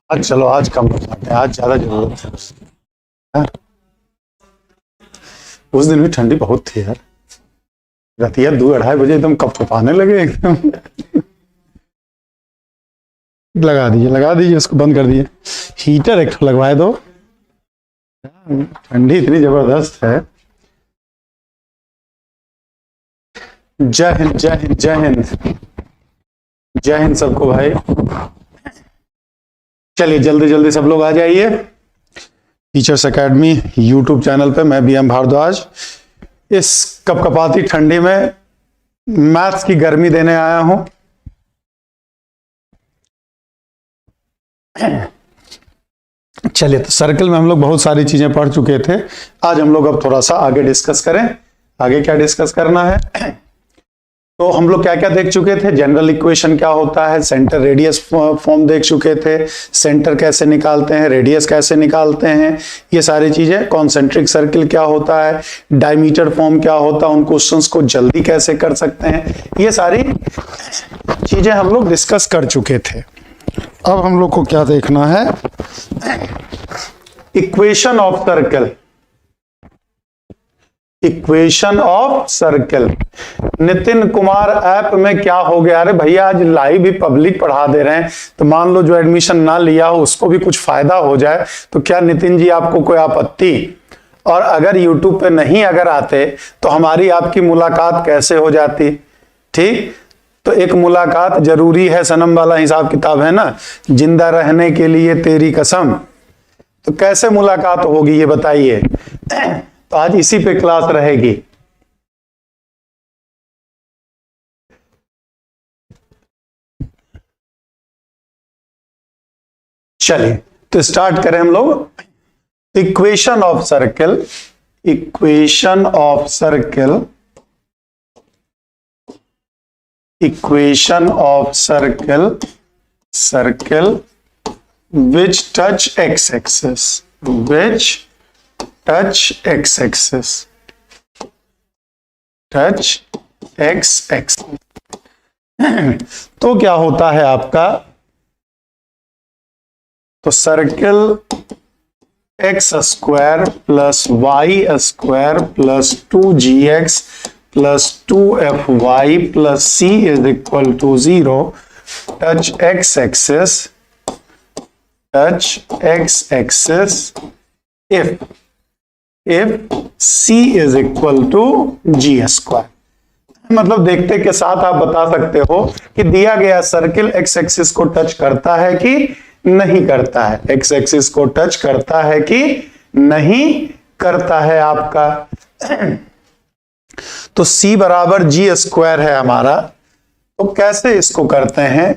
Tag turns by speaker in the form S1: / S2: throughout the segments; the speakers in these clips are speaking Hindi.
S1: आज चलो आज कम कर सकते हैं, आज ज्यादा जरूरत है। हाँ? उस दिन भी ठंडी बहुत थी यार, रातिया 2-2:30 बजे एकदम कपकपाने लगे एकदम। लगा दीजिए उसको, बंद कर दिए। हीटर एक लगवाए दो, ठंडी इतनी जबरदस्त है। जय हिंद जय हिंद जय हिंद जय हिंद सबको भाई। चलिए जल्दी जल्दी सब लोग आ जाइए टीचर्स एकेडमी यूट्यूब चैनल पे। मैं BM भारद्वाज इस कपकपाती ठंडी में मैथ्स की गर्मी देने आया हूं। चलिए, तो सर्कल में हम लोग बहुत सारी चीजें पढ़ चुके थे। आज हम लोग अब थोड़ा सा आगे डिस्कस करें। आगे क्या डिस्कस करना है? तो हम लोग क्या क्या देख चुके थे? जनरल इक्वेशन क्या होता है, सेंटर रेडियस फॉर्म देख चुके थे, सेंटर कैसे निकालते हैं, रेडियस कैसे निकालते हैं, ये सारी चीजें। कॉन्सेंट्रिक सर्किल क्या होता है, डायमीटर फॉर्म क्या होता है, उन क्वेश्चंस को जल्दी कैसे कर सकते हैं, ये सारी चीजें हम लोग डिस्कस कर चुके थे। अब हम लोग को क्या देखना है? Equation of circle. Equation of circle. Nitin Kumar app में क्या हो गया? अरे भैया आज लाइव भी पब्लिक पढ़ा दे रहे हैं, तो मान लो जो एडमिशन ना लिया हो उसको भी कुछ फायदा हो जाए, तो क्या नितिन जी आपको कोई आपत्ति? और अगर यूट्यूब पे नहीं अगर आते तो हमारी आपकी मुलाकात कैसे हो जाती? ठीक, तो एक मुलाकात जरूरी है, सनम वाला हिसाब किताब है ना, जिंदा रहने के लिए तेरी कसम। तो कैसे मुलाकात होगी ये बताइए? तो आज इसी पे क्लास रहेगी। चलिए तो स्टार्ट करें हम लोग। Equation of circle. Equation of circle. Equation of circle. Circle which touch x-axis, which touch x-axis, touch x-axis। तो क्या होता है आपका? तो circle x square plus y square plus 2gx plus 2fy plus c is equal to 0 touch x-axis, touch x-axis if c is equal to g square। मतलब देखते के साथ आप बता सकते हो कि दिया गया सर्किल x-axis को टच करता है कि नहीं करता है, x-axis को टच करता है कि नहीं करता है आपका। तो c बराबर g स्क्वायर है हमारा, तो कैसे इसको करते हैं?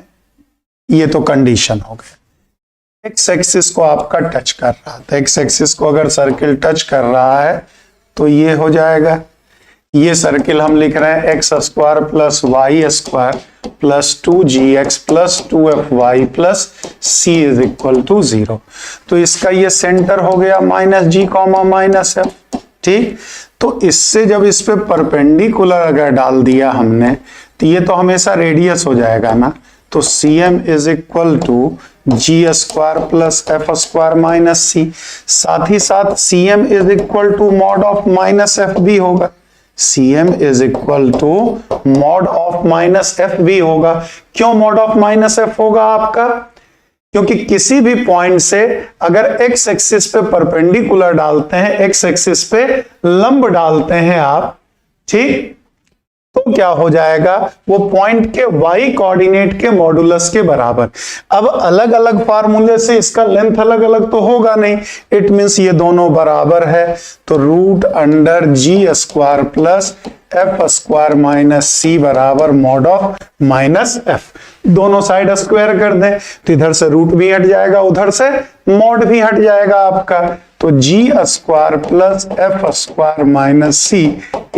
S1: ये तो कंडीशन हो गया। एक्स एक्सिस को आपका टच कर रहा था, एक्स एक्सिस को अगर सर्किल टच कर रहा है तो ये हो जाएगा। ये सर्किल हम लिख रहे हैं x square plus y square plus 2gx plus 2fy plus c is equal to 0। तो इसका ये सेंटर हो गया -g, -f। ठीक, तो इससे जब इस पे परपेंडिकुलर अगर डाल दिया हमने तो ये तो हमेशा रेडियस हो जाएगा ना। तो cm is equal to g square plus f square minus c। साथ ही साथ cm is equal to mod of minus f भी होगा। cm is equal to mod of minus f भी होगा। क्यों मॉड ऑफ माइनस f होगा आपका? क्योंकि किसी भी पॉइंट से अगर x एक्सिस पे परपेंडिकुलर डालते हैं, x एक्सिस पे लंब डालते हैं आप, ठीक, तो क्या हो जाएगा? वो पॉइंट के y कोऑर्डिनेट के मॉडुलस के बराबर। अब अलग अलग फार्मूले से इसका लेंथ अलग अलग तो होगा नहीं, इट मींस ये दोनों बराबर है। तो root under g square plus f square minus c बराबर मॉड ऑफ माइनस f। दोनों साइड स्क्वायर कर दें तो इधर से रूट भी हट जाएगा, उधर से मॉड भी हट जाएगा आपका। तो g square plus f square minus c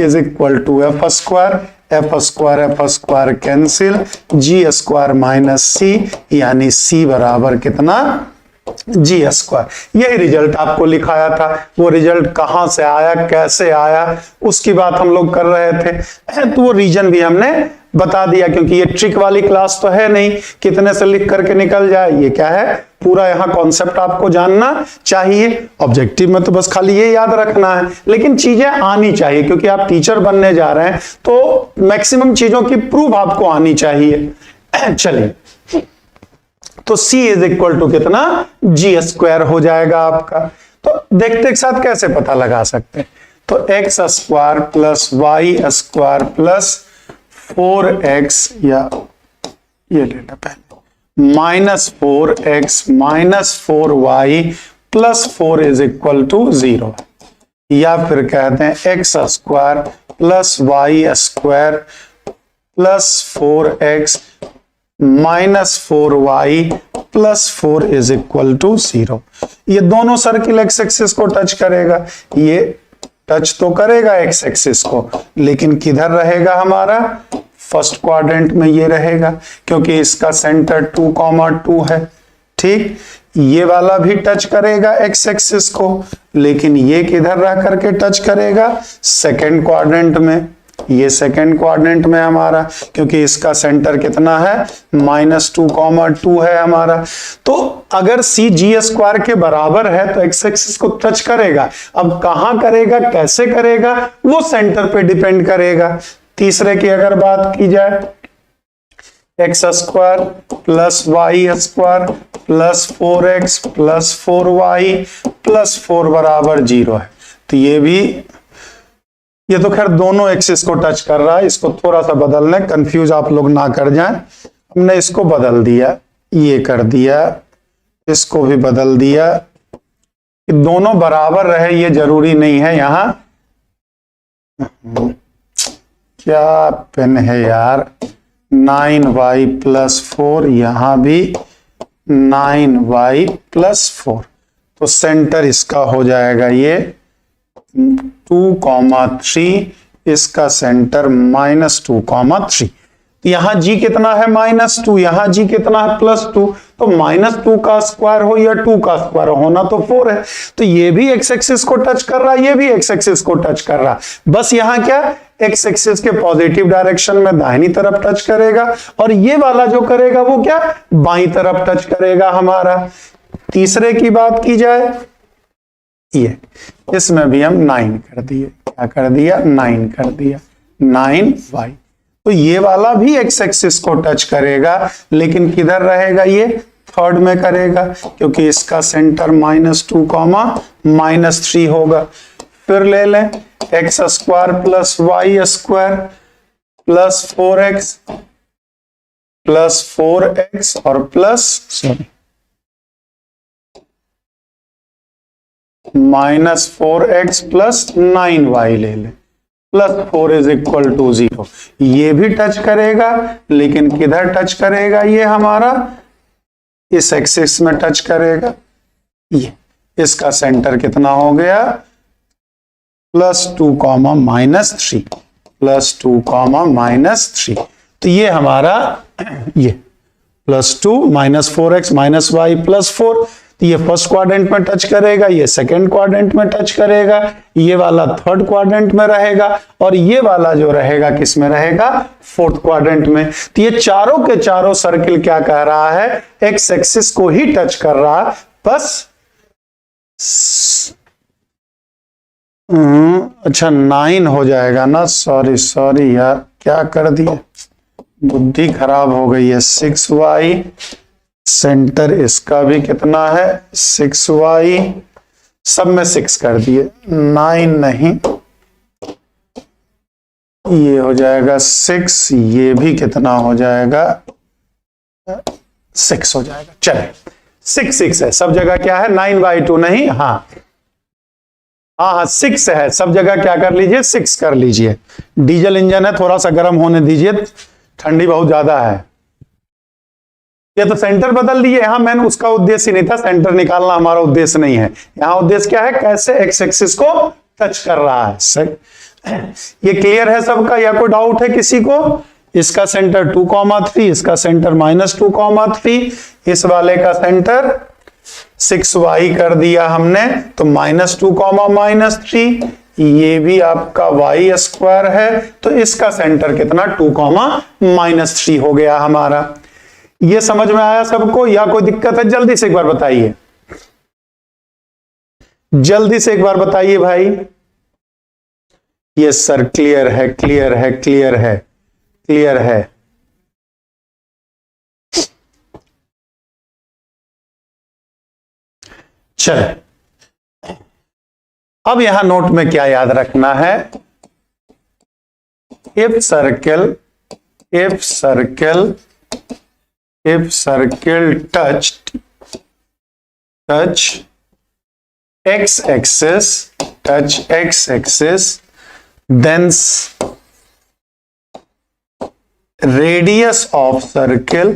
S1: is equal to f square, f square cancel, g square minus c यानी c बराबर कितना? g square. यही रिजल्ट आपको लिखाया था। वो रिजल्ट कहां से आया, कैसे आया, उसकी बात हम लोग कर रहे थे। तो वो रीजन भी हमने बता दिया, क्योंकि ये ट्रिक वाली क्लास तो है नहीं कितने से लिख करके निकल जाए। ये क्या है, पूरा यहां कॉन्सेप्ट आपको जानना चाहिए। ऑब्जेक्टिव में तो बस खाली ये याद रखना है, लेकिन चीजें आनी चाहिए, क्योंकि आप टीचर बनने जा रहे हैं तो मैक्सिमम चीजों की प्रूफ आपको आनी चाहिए। चलिए, तो c इज इक्वल टू कितना, जी स्क्वायर हो जाएगा आपका। तो देखते एक साथ कैसे पता लगा सकते हैं। तो x square plus y square plus 4x, या ये लेना पहले, -4x minus 4y plus 4 is equal to 0, या फिर कहते हैं x square plus y square plus 4x minus 4y plus 4 is equal to 0। ये दोनों सर्किल एक्स एक्सिस को टच करेगा, ये टच तो करेगा एक्स एक्सिस को, लेकिन किधर रहेगा हमारा, फर्स्ट क्वाड्रेंट में ये रहेगा, क्योंकि इसका सेंटर 2,2 है। ठीक, ये वाला भी टच करेगा एक्स एक्सिस को, लेकिन ये किधर रह करके टच करेगा, सेकेंड क्वाड्रेंट में। ये सेकेंड क्वाड्रेंट में हमारा, क्योंकि इसका सेंटर कितना है, -2,2 है हमारा। तो अगर सी जी स्क्वायर के बराबर है तो एक्स एक्सिस को टच करेगा। अब कहां करेगा, कैसे करेगा, वो सेंटर पे डिपेंड करेगा। तीसरे की अगर बात की जाए, x square plus y square plus 4x plus 4y plus 4 बराबर 0 है। तो ये तो खैर दोनों एक्सिस को टच कर रहा है, इसको थोड़ा सा बदल लें, कंफ्यूज आप लोग ना कर जाएं। हमने इसको बदल दिया, ये कर दिया, इसको भी बदल दिया। दोनों बराबर रहे ये जरूरी नहीं है। यहां क्या पेन है यार, 9y प्लस 4, यहां भी 9y प्लस 4, तो सेंटर इसका हो जाएगा ये 2,3, इसका सेंटर -2,3। यहां जी कितना है, -2, यहां जी कितना है, +2। तो -2 का स्क्वायर हो या 2 का स्क्वायर होना तो 4 है। तो ये भी एक्स एक्सिस को टच कर रहा है, ये भी एक्स एक्सिस को टच कर रहा है। बस यहां क्या, एक्स एक्सिस के पॉजिटिव डायरेक्शन में दाहिनी तरफ टच करेगा, और ये वाला जो करेगा वो क्या, बाईं तरफ टच करेगा हमारा। तीसरे की बात की जाए, ये इसमें भी हम 9 कर दिए, क्या कर दिया, 9 कर दिया, 9y। तो ये वाला भी एक्स एक्सिस को टच करेगा, लेकिन किधर रहेगा, ये थर्ड में करेगा, क्योंकि इसका सेंटर -2, -3 होगा। फिर ले लें x square plus y square plus 4x plus 4x और प्लस -4x प्लस 9y ले लें, प्लस 4 इज इक्वल टू 0। ये भी टच करेगा, लेकिन किधर टच करेगा, ये हमारा इस एक्सिस में टच करेगा। ये इसका सेंटर कितना हो गया, +2, -3, +2, -3। तो ये हमारा ये +2 -4x -y +4, तो ये फर्स्ट क्वाड्रेंट में टच करेगा, ये सेकंड क्वाड्रेंट में टच करेगा, ये वाला थर्ड क्वाड्रेंट में रहेगा, और ये वाला जो रहेगा किस में रहेगा, फोर्थ क्वाड्रेंट में। तो ये चारों के चारों सर्किल क्या कह रहा है, एक्स एक्सिस को ही टच कर रहा, बस अच्छा 9 हो जाएगा ना, सॉरी यार, क्या कर दिया, बुद्धि खराब हो गई है। 6y, सेंटर इसका भी कितना है, 6y, सब में 6 कर दिए, 9 नहीं, ये हो जाएगा 6, ये भी कितना हो जाएगा, 6 हो जाएगा। चले 6 है सब जगह, क्या है 9/2 नहीं, हाँ 6 है सब जगह, क्या कर लीजिए 6 कर लीजिए। डीजल इंजन है, थोड़ा सा गर्म होने दीजिए, ठंडी बहुत ज्यादा है। ये तो सेंटर बदल दिए, यहां मैंने उसका उद्देश्य ही नहीं था, सेंटर निकालना हमारा उद्देश्य नहीं है। यहां उद्देश्य क्या है, कैसे एक्स एक्सिस को टच कर रहा है। सही, ये क्लियर है सबका, या कोई डाउट है किसी को? इसका सेंटर 2,3, इसका सेंटर -2,3, इस वाले का सेंटर 6y कर दिया हमने, तो -2, -3, ये भी आपका वाई स्क्वायर है, तो इसका सेंटर कितना 2, -3 हो गया हमारा। ये समझ में आया सबको या कोई दिक्कत है? जल्दी से एक बार बताइए, जल्दी से एक बार बताइए भाई। ये सर क्लियर है, क्लियर है, क्लियर है, क्लियर है। चल, अब यहां नोट में क्या याद रखना है? If circle touch x axis, then radius of circle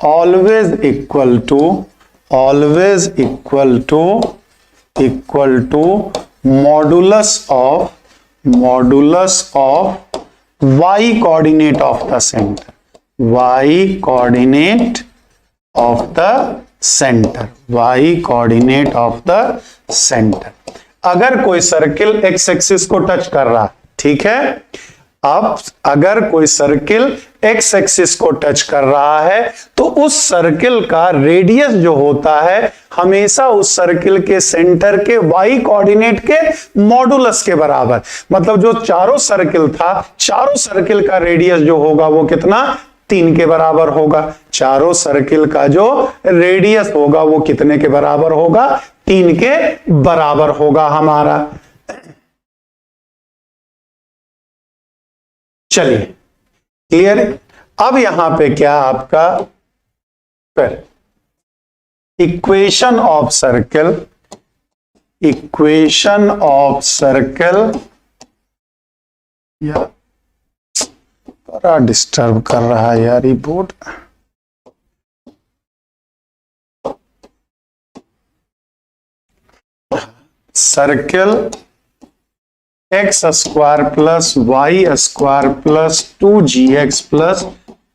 S1: always equal to modulus of y coordinate of the center, y coordinate of the center। अगर कोई सर्किल x एक्सिस को टच कर रहा, ठीक है, अब अगर कोई सर्किल x एक्सिस को टच कर रहा है तो उस सर्किल का रेडियस जो होता है हमेशा उस सर्किल के सेंटर के y कोऑर्डिनेट के मॉडुलस के बराबर, मतलब जो चारों सर्किल था, चारों सर्किल का रेडियस जो होगा वो कितना 3 के बराबर होगा। चारों सर्किल का जो रेडियस होगा वो कितने के बराबर होगा? 3 के बराबर होगा हमारा। चलिए, क्लियर है? अब यहां पे क्या आपका फिर इक्वेशन ऑफ सर्किल या बड़ा डिस्टर्ब कर रहा है यार ये board. Circle x square plus y square plus 2gx plus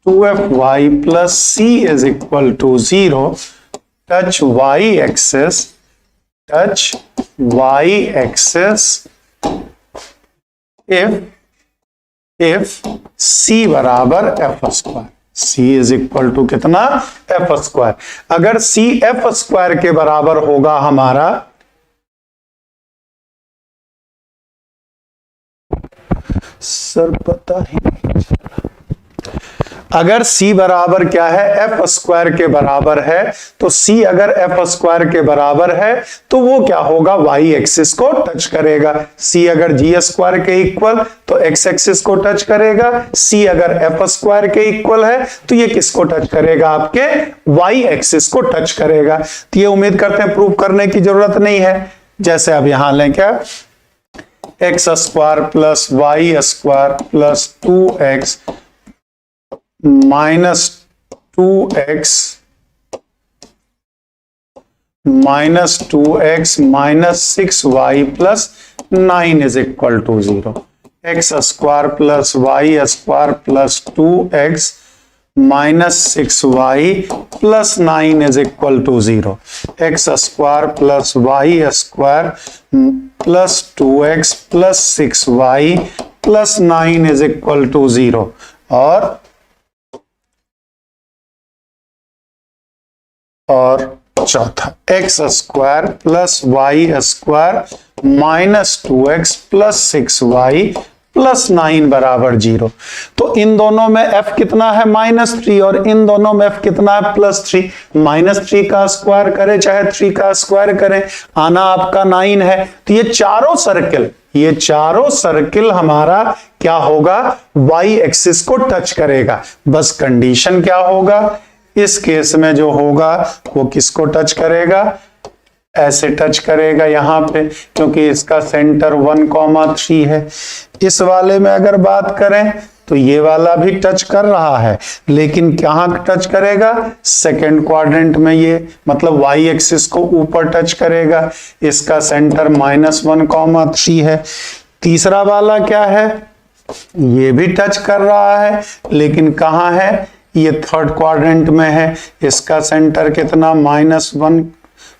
S1: 2fy plus c is equal to 0 touch y axis if c बराबर f square, c is equal to कितना f स्क्वायर। अगर c f स्क्वायर के बराबर होगा हमारा, सर पता ही नहीं चला। अगर c बराबर क्या है? f स्क्वायर के बराबर है, तो c अगर f स्क्वायर के बराबर है तो वो क्या होगा? y एक्सिस को टच करेगा। c अगर g स्क्वायर के इक्वल तो x एक्सिस को टच करेगा। c अगर f स्क्वायर के इक्वल है तो ये किसको टच करेगा? आपके y एक्सिस को टच करेगा। तो ये उम्मीद करते हैं प्रूव करने की जरूरत नहीं है। जैसे अब यहां लें क्या, x square plus y square plus 2x minus 2x minus 6y plus 9 is equal to 0। x square plus y square plus 2x minus 6y plus 9 is equal to 0। x square plus y square plus 2x plus 6y plus 9 is equal to 0। और चौथा x square plus y square minus 2x plus 6y plus 9 बराबर 0। तो इन दोनों में f कितना है? -3, और इन दोनों में f कितना है? +3। -3 का स्क्वायर करें चाहे 3 का स्क्वायर करें, आना आपका 9 है। तो ये चारों सर्किल हमारा क्या होगा? y एक्सिस को टच करेगा। बस कंडीशन क्या होगा? इस केस में जो होगा वो किसको टच करेगा? ऐसे टच करेगा यहां पे, क्योंकि इसका सेंटर 1,3 है। इस वाले में अगर बात करें तो ये वाला भी टच कर रहा है, लेकिन कहां टच करेगा? सेकंड क्वाड्रेंट में। ये मतलब y एक्सिस को ऊपर टच करेगा। इसका सेंटर -1,3 है। तीसरा वाला क्या है? ये भी टच कर रहा है, लेकिन कहां है? ये थर्ड क्वाड्रेंट में है। इसका सेंटर कितना? -1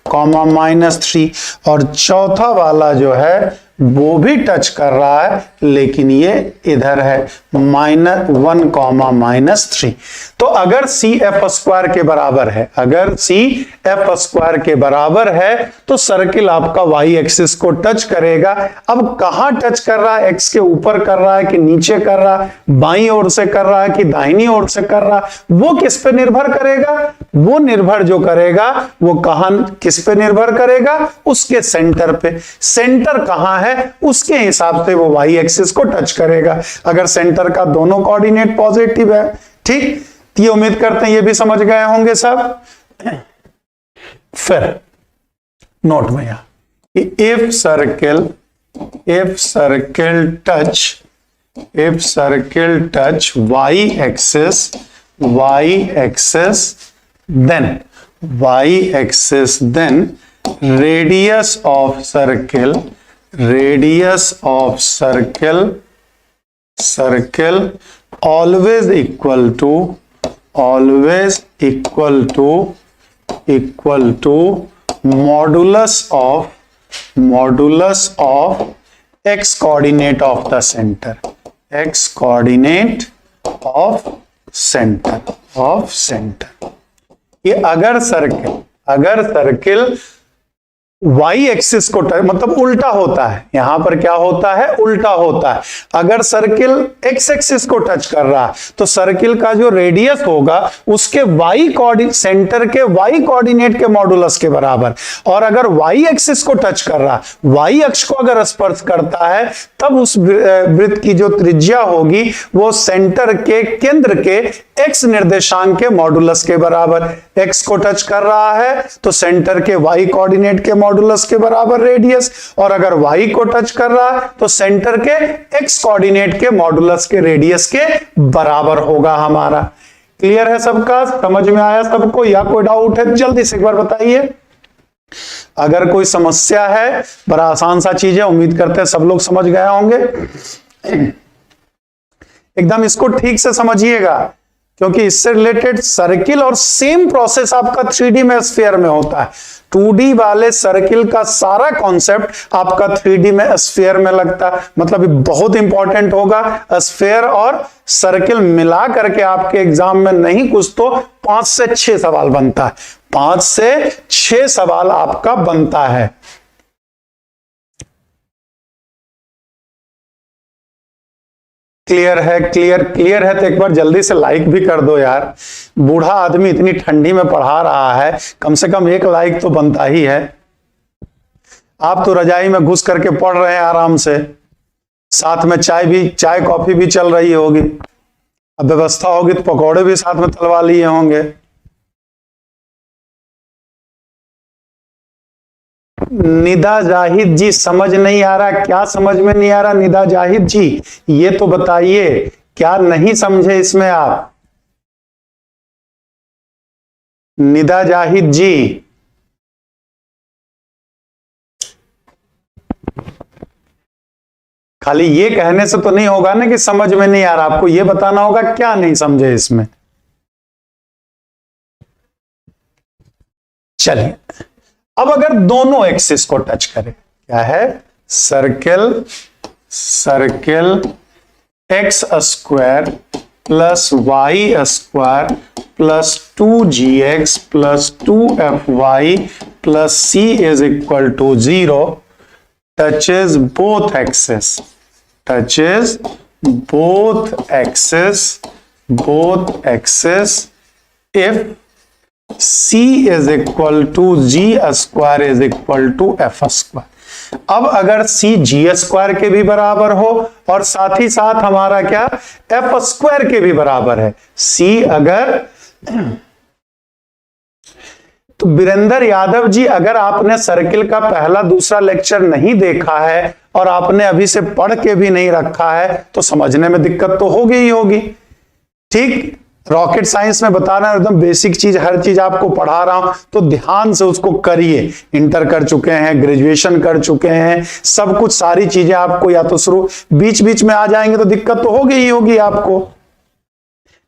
S1: कॉमा -3, और चौथा वाला जो है वो भी टच कर रहा है लेकिन ये इधर है -1 कॉमा -3। तो अगर सी एफ स्क्वायर के बराबर है, अगर सी एफ स्क्वायर के बराबर है तो सर्किल आपका वाई एक्सिस को टच करेगा। अब कहां टच कर रहा है, एक्स के ऊपर कर रहा है कि नीचे कर रहा है, बाईं ओर से कर रहा है कि दाहिनी ओर से कर रहा है, वो किस पे निर्भर करेगा? वो निर्भर जो करेगा वो कहां किस पे निर्भर करेगा? उसके सेंटर पे। सेंटर कहां है उसके हिसाब से वो वाई एक्सिस को टच करेगा। अगर सेंटर का दोनों कोऑर्डिनेट पॉजिटिव है, ठीक, ये उम्मीद करते हैं ये भी समझ गए होंगे सब। फिर नोट में यहां if circle touch Y axis then radius of circle always equal to modulus of x coordinate of the center, x coordinate of center। ये अगर सर्किल वाई एक्सिस को मतलब उल्टा होता है, यहां पर क्या होता है? उल्टा होता है। अगर सर्किल एक्स एक्सिस को टच कर रहा है तो सर्किल का जो रेडियस होगा उसके वाई कोऑर्डिनेट, सेंटर के वाई कोऑर्डिनेट के मॉडुलस के बराबर। और अगर वाई एक्सिस को टच कर रहा, वाई अक्ष को अगर स्पर्श करता है तब उस वृत्त की जो त्रिज्या होगी वो सेंटर के केंद्र के एक्स निर्देशांक के मॉडुलस के बराबर। एक्स को टच कर रहा है तो सेंटर के वाई कोऑर्डिनेट के मॉडुलस के बराबर रेडियस, और अगर y को टच कर रहा है तो सेंटर के x कोऑर्डिनेट के मॉडुलस के रेडियस के बराबर होगा हमारा। क्लियर है सबका? समझ में आया सबको या कोई डाउट है? जल्दी से एक बार बताइए। अगर कोई समस्या है, बड़ा आसान सा चीज है, उम्मीद करते हैं सब लोग समझ गए होंगे। एकदम इसको ठीक से समझिएगा क्योंकि इससे रिलेटेड सर्किल और सेम प्रोसेस आपका 3D में स्फीयर में होता है। 2D वाले सर्किल का सारा कॉन्सेप्ट आपका 3D में स्फीयर में लगता है। मतलब ये बहुत इंपॉर्टेंट होगा। स्फीयर और सर्किल मिला करके आपके एग्जाम में नहीं कुछ तो 5 से 6 सवाल बनता है। 5 से 6 सवाल आपका बनता है। क्लियर है? क्लियर है तो एक बार जल्दी से लाइक भी कर दो यार। बूढ़ा आदमी इतनी ठंडी में पढ़ा रहा है, कम से कम 1 लाइक तो बनता ही है। आप तो रजाई में घुस करके पढ़ रहे हैं आराम से, साथ में चाय कॉफी भी चल रही होगी। अब व्यवस्था होगी तो पकौड़े भी साथ में तलवा लिए होंगे। निदा जाहिद जी समझ नहीं आ रहा, क्या समझ में नहीं आ रहा? निदा जाहिद जी ये तो बताइए, क्या नहीं समझे इसमें आप? निदा जाहिद जी, खाली ये कहने से तो नहीं होगा ना कि समझ में नहीं आ रहा, आपको ये बताना होगा क्या नहीं समझे इसमें। चलिए, अब अगर दोनों एक्सिस को टच करें, क्या है? Circle x square plus y square plus 2gx plus 2fy plus c is equal to 0 touches both axes if c is equal to g square is equal to f square। अब अगर c g स्क्वायर के भी बराबर हो और साथ ही साथ हमारा क्या f स्क्वायर के भी बराबर है, c अगर तो वीरेंद्र यादव जी, अगर आपने सर्किल का पहला दूसरा लेक्चर नहीं देखा है और आपने अभी से पढ़ के भी नहीं रखा है तो समझने में दिक्कत तो होगी ही होगी। ठीक, रॉकेट साइंस में बता रहा हूं, एकदम बेसिक चीज, हर चीज आपको पढ़ा रहा हूं तो ध्यान से उसको करिए। इंटर कर चुके हैं, ग्रेजुएशन कर चुके हैं, सब कुछ सारी चीजें आपको या तो शुरू बीच बीच में आ जाएंगे तो दिक्कत तो होगी ही होगी आपको।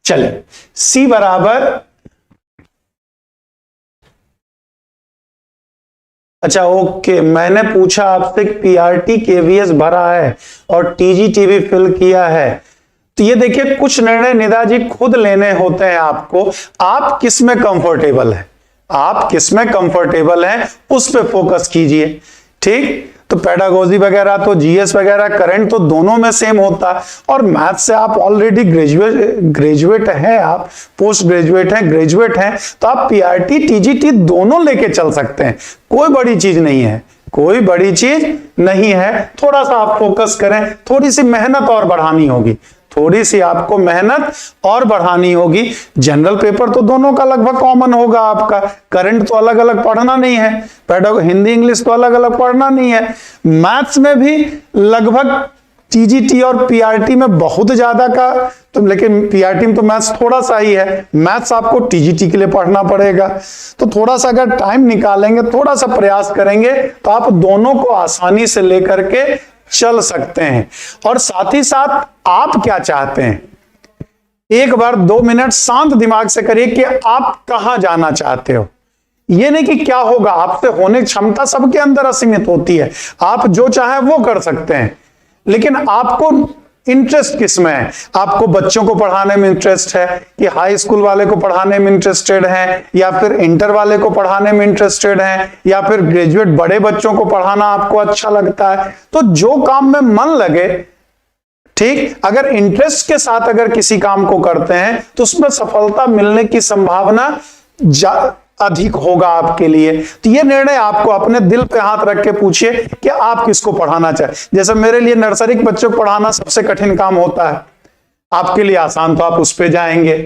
S1: चलिए, सी बराबर अच्छा ओके, मैंने पूछा आपसे पीआरटी केवीएस भरा है और टीजीटी भी फिल किया है। तो ये देखिए, कुछ निर्णय निदा जी खुद लेने होते हैं आपको। आप किस में कंफर्टेबल है, आप किस में कंफर्टेबल हैं उस पे फोकस कीजिए। ठीक, तो पेडागोजी वगैरह तो जीएस वगैरह करंट तो दोनों में सेम होता है, और मैथ से आप ऑलरेडी ग्रेजुएट हैं, आप पोस्ट ग्रेजुएट हैं, ग्रेजुएट हैं, तो आप पीआरटी टीजीटी दोनों लेके चल सकते हैं। कोई बड़ी चीज नहीं है, कोई बड़ी चीज नहीं है। थोड़ा सा आप फोकस करें, थोड़ी सी मेहनत और बढ़ानी होगी, थोड़ी सी आपको मेहनत और बढ़ानी होगी। जनरल पेपर तो दोनों का लगभग कॉमन होगा आपका, करंट तो अलग अलग पढ़ना नहीं है, हिंदी इंग्लिश तो अलग अलग पढ़ना नहीं है। मैथ्स में भी लगभग टीजीटी और पीआरटी में बहुत ज्यादा का तो, लेकिन पीआरटी में तो मैथ्स थोड़ा सा ही है, मैथ्स आपको टीजीटी के लिए पढ़ना पड़ेगा। तो थोड़ा सा अगर टाइम निकालेंगे, थोड़ा सा प्रयास करेंगे, तो आप दोनों को आसानी से लेकर के चल सकते हैं। और साथ ही साथ आप क्या चाहते हैं, एक बार 2 मिनट शांत दिमाग से करिए कि आप कहां जाना चाहते हो। ये नहीं कि क्या होगा, आपसे होने की क्षमता सबके अंदर असीमित होती है, आप जो चाहे वो कर सकते हैं, लेकिन आपको इंटरेस्ट किस में है। आपको बच्चों को पढ़ाने में इंटरेस्ट है कि हाई स्कूल वाले को पढ़ाने में इंटरेस्टेड है, या फिर इंटर वाले को पढ़ाने में इंटरेस्टेड है, या फिर ग्रेजुएट बड़े बच्चों को पढ़ाना आपको अच्छा लगता है। तो जो काम में मन लगे, ठीक, अगर इंटरेस्ट के साथ अगर किसी काम को करते हैं तो उसमें सफलता मिलने की संभावना अधिक होगा आपके लिए। तो ये निर्णय आपको अपने दिल पे हाथ रख के पूछिए कि आप किसको पढ़ाना चाहे। जैसे मेरे लिए नर्सरी के बच्चों को पढ़ाना सबसे कठिन काम होता है, आपके लिए आसान, तो आप उस पे जाएंगे।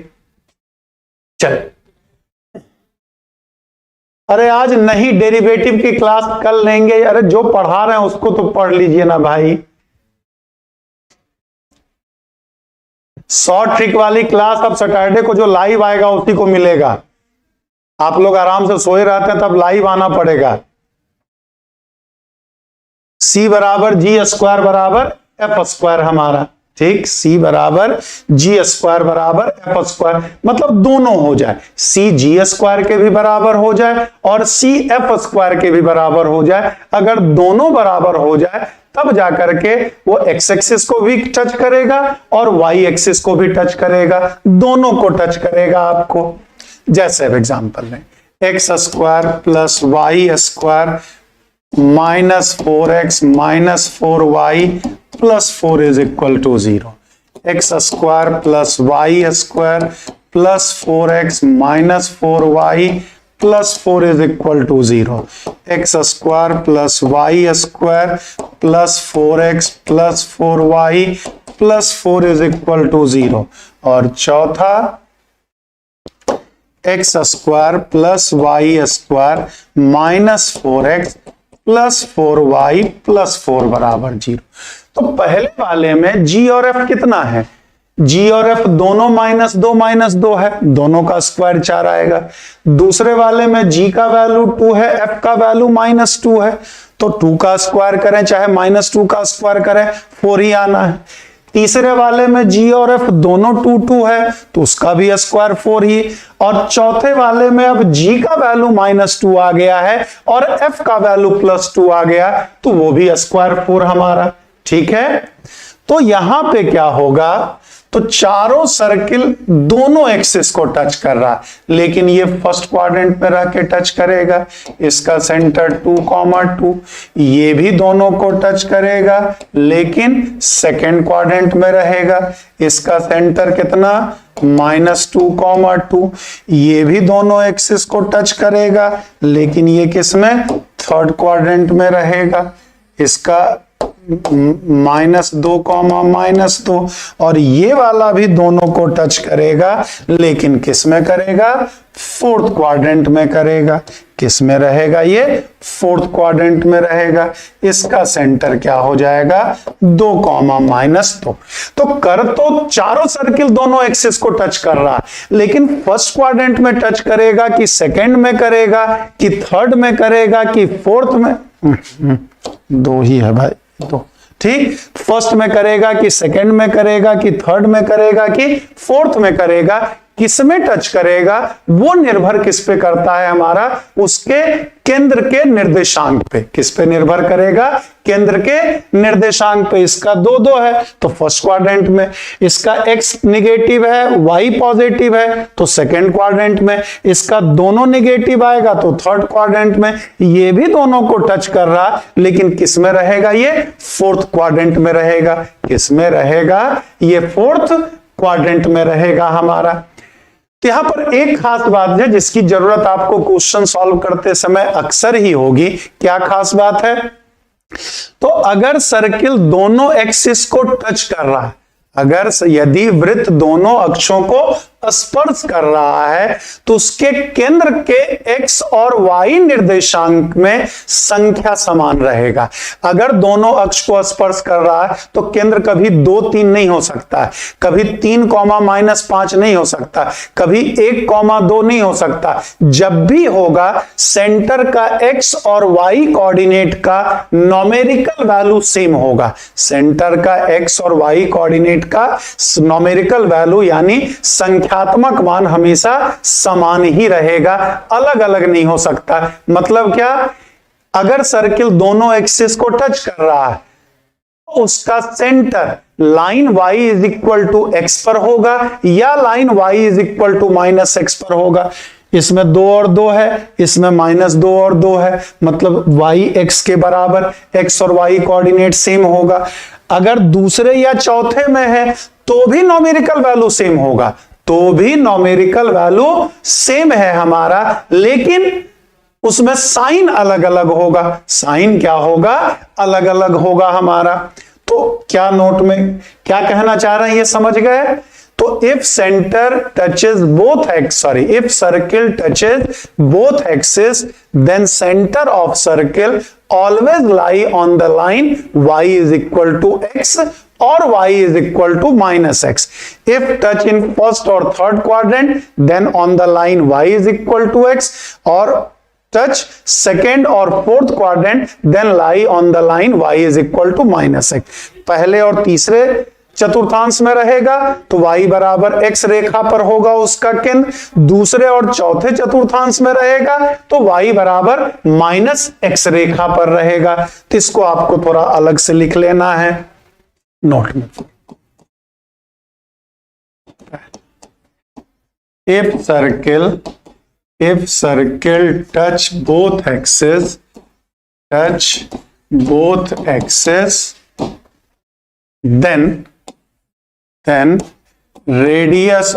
S1: चल, अरे आज नहीं, डेरिवेटिव की क्लास कल लेंगे। अरे जो पढ़ा रहे हैं उसको तो पढ़ लीजिए ना भाई। शॉर्ट ट्रिक वाली क्लास अब सैटरडे को जो लाइव आएगा उसी को मिलेगा। आप लोग आराम से सोए रहते हैं, तब लाइव आना पड़ेगा। C बराबर जी स्क्वायर बराबर एफ स्क्वायर हमारा, ठीक, C बराबर जी स्क्वायर बराबर एफ स्क्वायर, मतलब दोनों हो जाए, C जी स्क्वायर के भी बराबर हो जाए और C एफ स्क्वायर के भी बराबर हो जाए। अगर दोनों बराबर हो जाए तब जाकर के वो एक्स एक्सिस को भी टच करेगा और वाई एक्सिस को भी टच करेगा, दोनों को टच करेगा आपको। जैसे एग्जांपल लें, x square plus y square minus 4x minus 4y plus 4 is equal to 0। X square plus y square plus 4x minus 4y plus 4 is equal to 0। X square plus y square plus 4x plus 4y plus 4 is equal to 0। और चौथा, x square plus y square minus 4x plus 4y plus 4 बराबर 0। तो पहले वाले में g और f कितना है, g और f दोनों माइनस 2 है, दोनों का स्क्वायर 4 आएगा। दूसरे वाले में g का वैल्यू 2 है, f का वैल्यू -2 है, तो 2 का स्क्वायर करें चाहे -2 का स्क्वायर करें 4 ही आना है। तीसरे वाले में g और f दोनों 2 है, तो उसका भी स्क्वायर 4 ही। और चौथे वाले में अब g का वैल्यू -2 आ गया है और f का वैल्यू +2 आ गया, तो वो भी स्क्वायर 4 हमारा, ठीक है। तो यहां पे क्या होगा, तो चारों सर्किल दोनों एक्सिस को टच कर रहा है, लेकिन ये फर्स्ट क्वाड्रेंट में रह के टच करेगा। इसका सेंटर 2,2, ये भी दोनों को टच करेगा लेकिन सेकेंड क्वाड्रेंट में रहेगा। इसका सेंटर कितना, -2,2, ये भी दोनों एक्सिस को टच करेगा लेकिन ये किसमें, थर्ड क्वाड्रेंट में रहेगा। इसका -2, और ये वाला भी दोनों को टच करेगा लेकिन किस में करेगा, फोर्थ क्वाड्रेंट में करेगा। किस में रहेगा, ये फोर्थ क्वाड्रेंट में रहेगा। इसका सेंटर क्या हो जाएगा, 2,-2। तो कर तो चारों सर्किल दोनों एक्सिस को टच कर रहा है, लेकिन फर्स्ट क्वाड्रेंट में टच करेगा कि सेकंड में करेगा कि थर्ड में करेगा कि फोर्थ में, 2 ही है भाई, 2, ठीक। फर्स्ट में करेगा कि सेकंड में करेगा कि थर्ड में करेगा कि फोर्थ में करेगा, किसमें टच करेगा वो निर्भर किस पे करता है, हमारा उसके केंद्र के निर्देशांक पे। किस पे निर्भर करेगा, केंद्र के निर्देशांक पे। इसका 2 है तो फर्स्ट क्वाड्रेंट में, इसका x निगेटिव है y पॉजिटिव है तो सेकंड क्वाड्रेंट में, इसका दोनों निगेटिव आएगा तो थर्ड क्वाड्रेंट में। ये भी दोनों को टच कर रहा, लेकिन किस में रहेगा, ये फोर्थ क्वाड्रेंट में रहेगा। किस में रहेगा, ये फोर्थ क्वाड्रेंट में रहेगा हमारा। तो यहां पर एक खास बात है जिसकी जरूरत आपको क्वेश्चन सॉल्व करते समय अक्सर ही होगी। क्या खास बात है, तो अगर सर्किल दोनों एक्सिस को टच कर रहा है, अगर यदि वृत्त दोनों अक्षों को स्पर्श कर रहा है तो उसके केंद्र के x और y निर्देशांक में संख्या समान रहेगा। अगर दोनों अक्ष को स्पर्श कर रहा है तो केंद्र कभी 2, 3 नहीं हो सकता है, कभी 3, -5 नहीं हो सकता, कभी 1, 2 नहीं हो सकता। जब भी होगा सेंटर का x और y कोऑर्डिनेट का न्यूमेरिकल वैल्यू सेम होगा। सेंटर का x और y कोऑर्डिनेट का न्यूमेरिकल वैल्यू यानी संख्यात्मक मान हमेशा समान ही रहेगा, अलग अलग नहीं हो सकता। मतलब क्या, अगर सर्किल दोनों एक्सिस को टच कर रहा है तो उसका centre line y is equal to x पर होगा या line y is equal to -x पर होगा। इसमें 2 और 2 है, इसमें -2 और 2 है, मतलब y x के बराबर, x और y कोऑर्डिनेट सेम होगा। अगर दूसरे या चौथे में है तो भी न्यूमेरिकल वैल्यू सेम होगा, तो भी न्यूमेरिकल वैल्यू सेम है हमारा, लेकिन उसमें साइन अलग अलग होगा। साइन क्या होगा, अलग अलग होगा हमारा। तो क्या नोट में क्या कहना चाह रहे हैं ये समझ गए। तो if centre touches both x, sorry, if circle touches both axis then centre of circle always lie on the line y is equal to x or y is equal to -x. If touch in first or third quadrant, then on the line y is equal to x, or touch second or fourth quadrant, then lie on the line y is equal to -x. पहले और तीसरे चतुर्थांश में रहेगा तो y बराबर x रेखा पर होगा उसका केंद्र, दूसरे और चौथे चतुर्थांश में रहेगा तो y बराबर -x रेखा पर रहेगा। तो इसको आपको थोड़ा अलग से लिख लेना है नोट में। If circle touch both axes then radius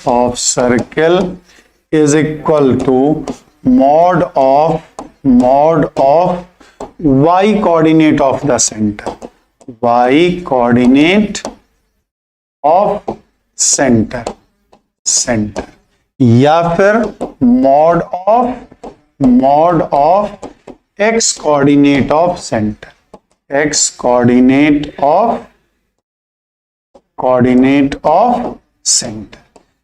S1: of circle is equal to mod of y coordinate of the center, y coordinate of center, या फिर mod of x coordinate of center, x coordinate of center।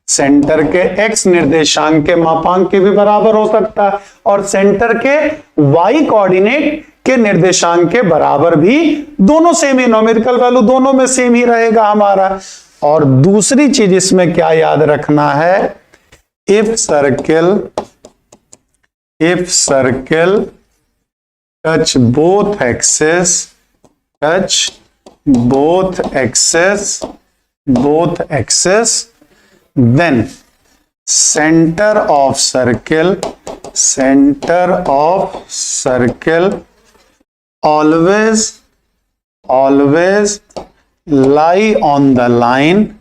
S1: Centre के x निर्देशांक के मापांक के भी बराबर हो सकता है और सेंटर के y कोऑर्डिनेट के निर्देशांक के बराबर भी, दोनों सेम ही, न्यूमेरिकल वैल्यू दोनों में सेम ही रहेगा हमारा। और दूसरी चीज इसमें क्या याद रखना है, if circle touch both axes, then center of circle always lie on the line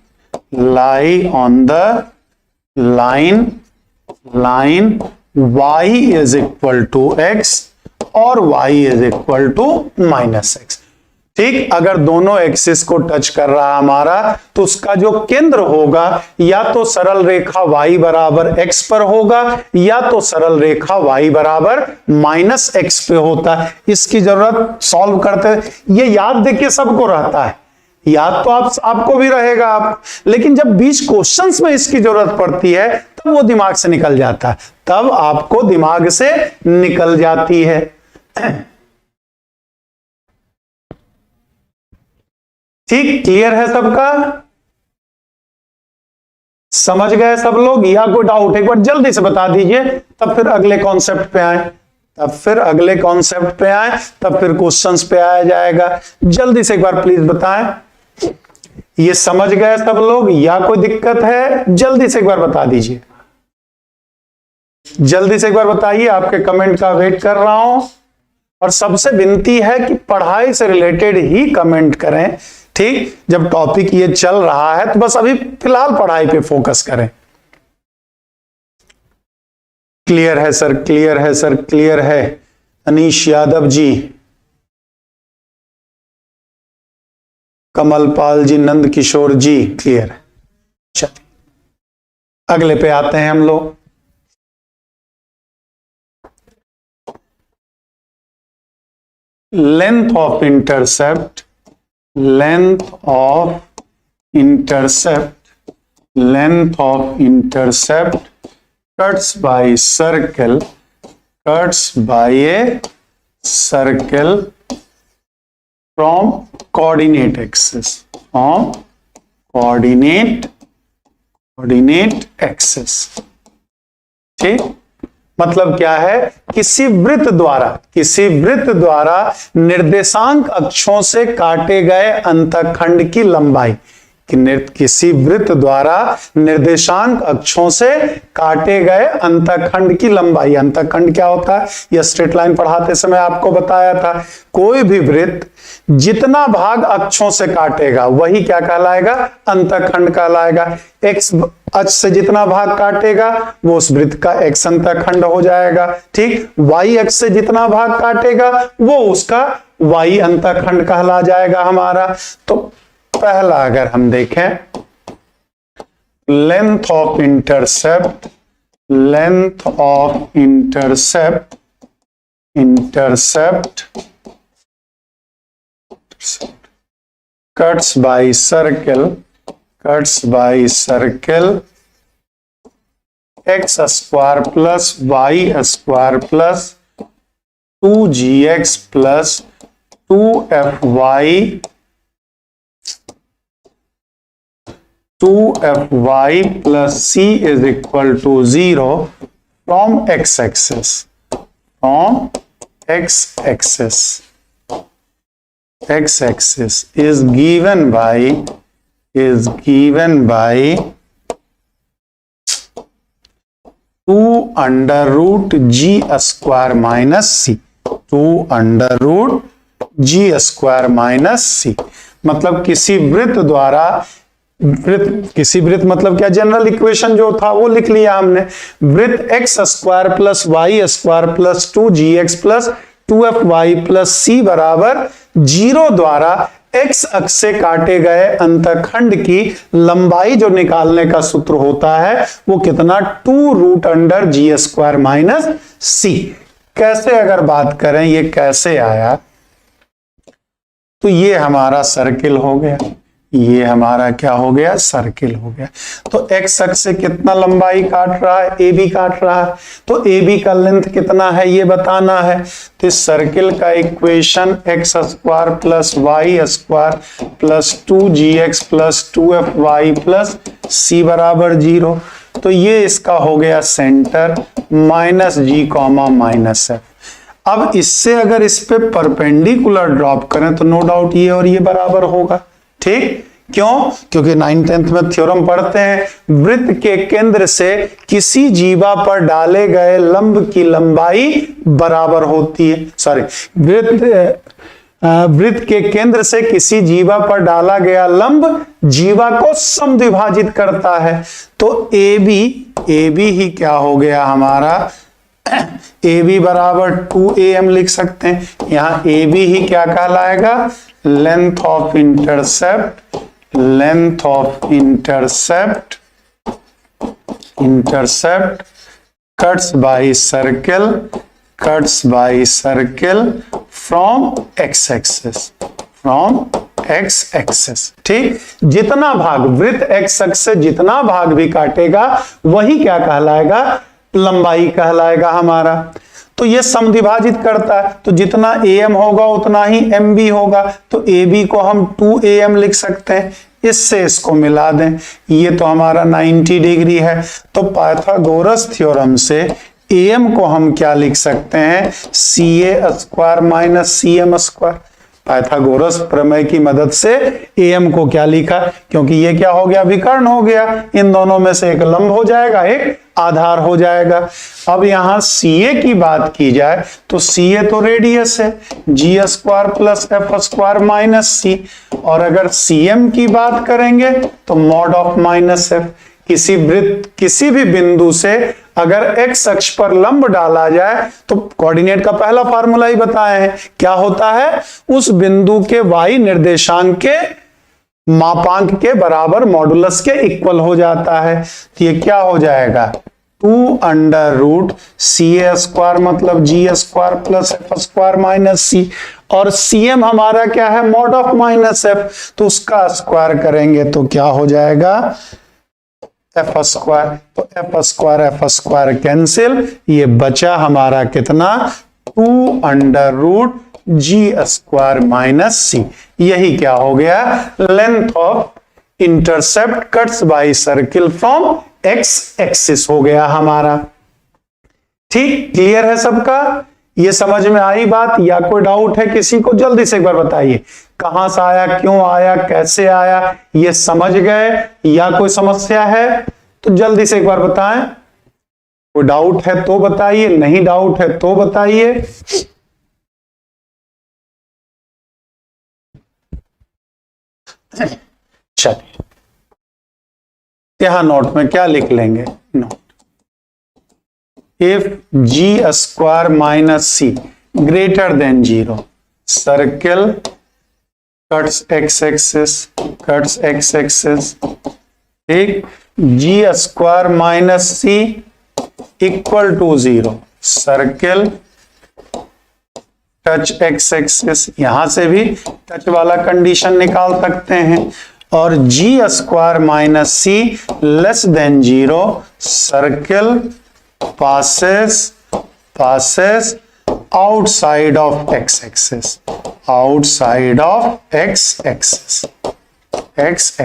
S1: y is equal to x और y is equal to -x। ठीक, अगर दोनों एक्सिस को टच कर रहा हमारा तो उसका जो केंद्र होगा या तो सरल रेखा y बराबर x पर होगा या तो सरल रेखा y बराबर -x पे होता है। इसकी जरूरत सॉल्व करते, ये याद देखिए सबको रहता है, याद तो आपको भी रहेगा आप, लेकिन जब बीच क्वेश्चंस में इसकी जरूरत पड़ती है तब वो दिमाग से निकल जाता है, तब आपको दिमाग से निकल जाती है। ठीक, क्लियर है सबका। समझ गए सब लोग या कोई डाउट एक बार जल्दी से बता दीजिए, तब फिर अगले कॉन्सेप्ट पे आए, तब फिर क्वेश्चंस पे आया जाएगा। जल्दी से एक बार प्लीज बताएं, ये समझ गए सब लोग या कोई दिक्कत है? जल्दी से एक बार बता दीजिए, जल्दी से एक बार बताइए, आपके कमेंट का वेट कर रहा हूं। और सबसे विनती है कि पढ़ाई से रिलेटेड ही कमेंट करें, ठीक? जब टॉपिक ये चल रहा है तो बस अभी फिलहाल पढ़ाई पे फोकस करें। क्लियर है सर, क्लियर है सर, क्लियर है। अनीश यादव जी, कमलपाल जी, नंद किशोर जी, क्लियर है। चलिए अगले पे आते हैं हम लोग। Length of intercept, length of intercept, length of intercept cuts by circle, cuts by a circle from coordinate axis, from coordinate axis. ठीक, मतलब क्या है? किसी वृत्त द्वारा निर्देशांक अक्षों से काटे गए अंतःखंड की लंबाई, किसी वृत्त द्वारा निर्देशांक अक्षों से काटे गए अंतःखंड की लंबाई। अंतःखंड क्या होता है? यह स्ट्रेट लाइन पढ़ाते समय आपको बताया था। कोई भी वृत्त जितना भाग अक्षों से काटेगा वही क्या कहलाएगा? अंतःखंड कहलाएगा। एक्स अक्ष से जितना भाग काटेगा वो उस वृत्त का एक्स अंतःखंड हो जाएगा। ठीक, वाई अक्ष से जितना भाग काटेगा वो उसका वाई अंतःखंड कहला जाएगा हमारा। तो पहला अगर हम देखें, length of intercept, length of intercept, intercept cuts by circle, cuts by circle x square plus y square plus 2gx plus 2fy 2fy plus c is equal to 0 from x-axis, from x-axis, x-axis is given by 2 under root g square minus c, 2 under root g square minus c। मतलब किसी वृत्त द्वारा, किसी वृत्त मतलब क्या? जनरल इक्वेशन जो था वो लिख लिया हमने। वृत्त x square plus y square plus 2gx plus 2fy plus c बराबर 0 द्वारा एक्स अक्ष से काटे गए अंतःखंड की लंबाई जो निकालने का सूत्र होता है वो कितना? 2 रूट अंडर जी स्क्वायर माइनस सी। कैसे अगर बात करें ये कैसे आया, तो ये हमारा सर्किल हो गया, ये हमारा क्या हो गया? सर्किल हो गया। तो एक्स अक्ष से कितना लंबाई काट रहा है? ए बी काट रहा है। तो ए बी का लेंथ कितना है ये बताना है। तो इस सर्किल का equation x square plus y square plus 2gx plus 2fy plus c बराबर 0। तो ये इसका हो गया centre minus G comma minus F. अब इससे अगर इस पे परपेंडिकुलर ड्रॉप करें तो नो डाउट ये और ये बराबर होगा। ठीक, क्यों? क्योंकि 9th-10th में थ्योरम पढ़ते हैं, वृत्त के केंद्र से किसी जीवा पर डाले गए लंब की लंबाई बराबर होती है। सॉरी, वृत्त के केंद्र से किसी जीवा पर डाला गया लंब जीवा को समद्विभाजित करता है। तो ए बी ही क्या हो गया हमारा? ए बी बराबर 2am लिख सकते हैं। यहां ए बी ही क्या कहलाएगा? Length of intercept, length of intercept, intercept cuts by circle, cuts by circle from x axis, from x axis. ठीक, जितना भाग वृत्त एक्स एक्सिस से जितना भाग भी काटेगा वही क्या कहलाएगा? लंबाई कहलाएगा हमारा। तो ये समद्विभाजित करता है, तो जितना am होगा उतना ही mb होगा। तो ab को हम 2am लिख सकते हैं। इससे इसको मिला दें, ये तो हमारा 90 डिग्री है। तो पाइथागोरस थ्योरम से AM को हम क्या लिख सकते हैं, CA square minus CM square. Pythagoras प्रमेय की मदद से AM को क्या लिखा, क्योंकि ये क्या हो गया, विकर्ण हो गया, इन दोनों में से एक लंब हो जाएगा, एक आधार हो जाएगा। अब यहां CA की बात की जाए तो CA तो रेडियस है, G square plus F square minus C, और अगर CM की बात करेंगे तो मॉड ऑफ माइनस F। किसी वृत्त, किसी भी बिंदु से अगर x अक्ष पर लंब डाला जाए तो कोऑर्डिनेट का पहला फार्मूला ही बताए हैं, क्या होता है, उस बिंदु के y निर्देशांक के मापांक के बराबर मॉडुलस के इक्वल हो जाता है। तो ये क्या हो जाएगा, 2 अंडर रूट CA स्क्वायर मतलब G square plus F square minus C, और CM हमारा क्या है, मॉड ऑफ माइनस F, तो उसका स्क्वायर करेंगे तो क्या हो जाएगा, F स्क्वायर। तो F स्क्वायर कैंसिल, ये बचा हमारा कितना, 2 under root G square minus C। यही क्या हो गया, length of intercept cuts by circle from x axis हो गया हमारा। ठीक, क्लियर है सबका, ये समझ में आई बात, या कोई डाउट है किसी को, जल्दी से एक बार बताइए, कहां से आया, क्यों आया, कैसे आया, ये समझ गए या कोई समस्या है तो जल्दी से एक बार बताएं। कोई डाउट है तो बताइए, नहीं डाउट है तो बताइए। चलिए, यहां नोट में क्या लिख लेंगे, note, if G square minus C greater than 0, circle cuts x axis, ठीक, G square minus C equal to 0, circle touch x axis, यहां से भी टच वाला कंडीशन निकाल सकते हैं, और G square minus C less than 0, circle passes outside of x axis, outside of x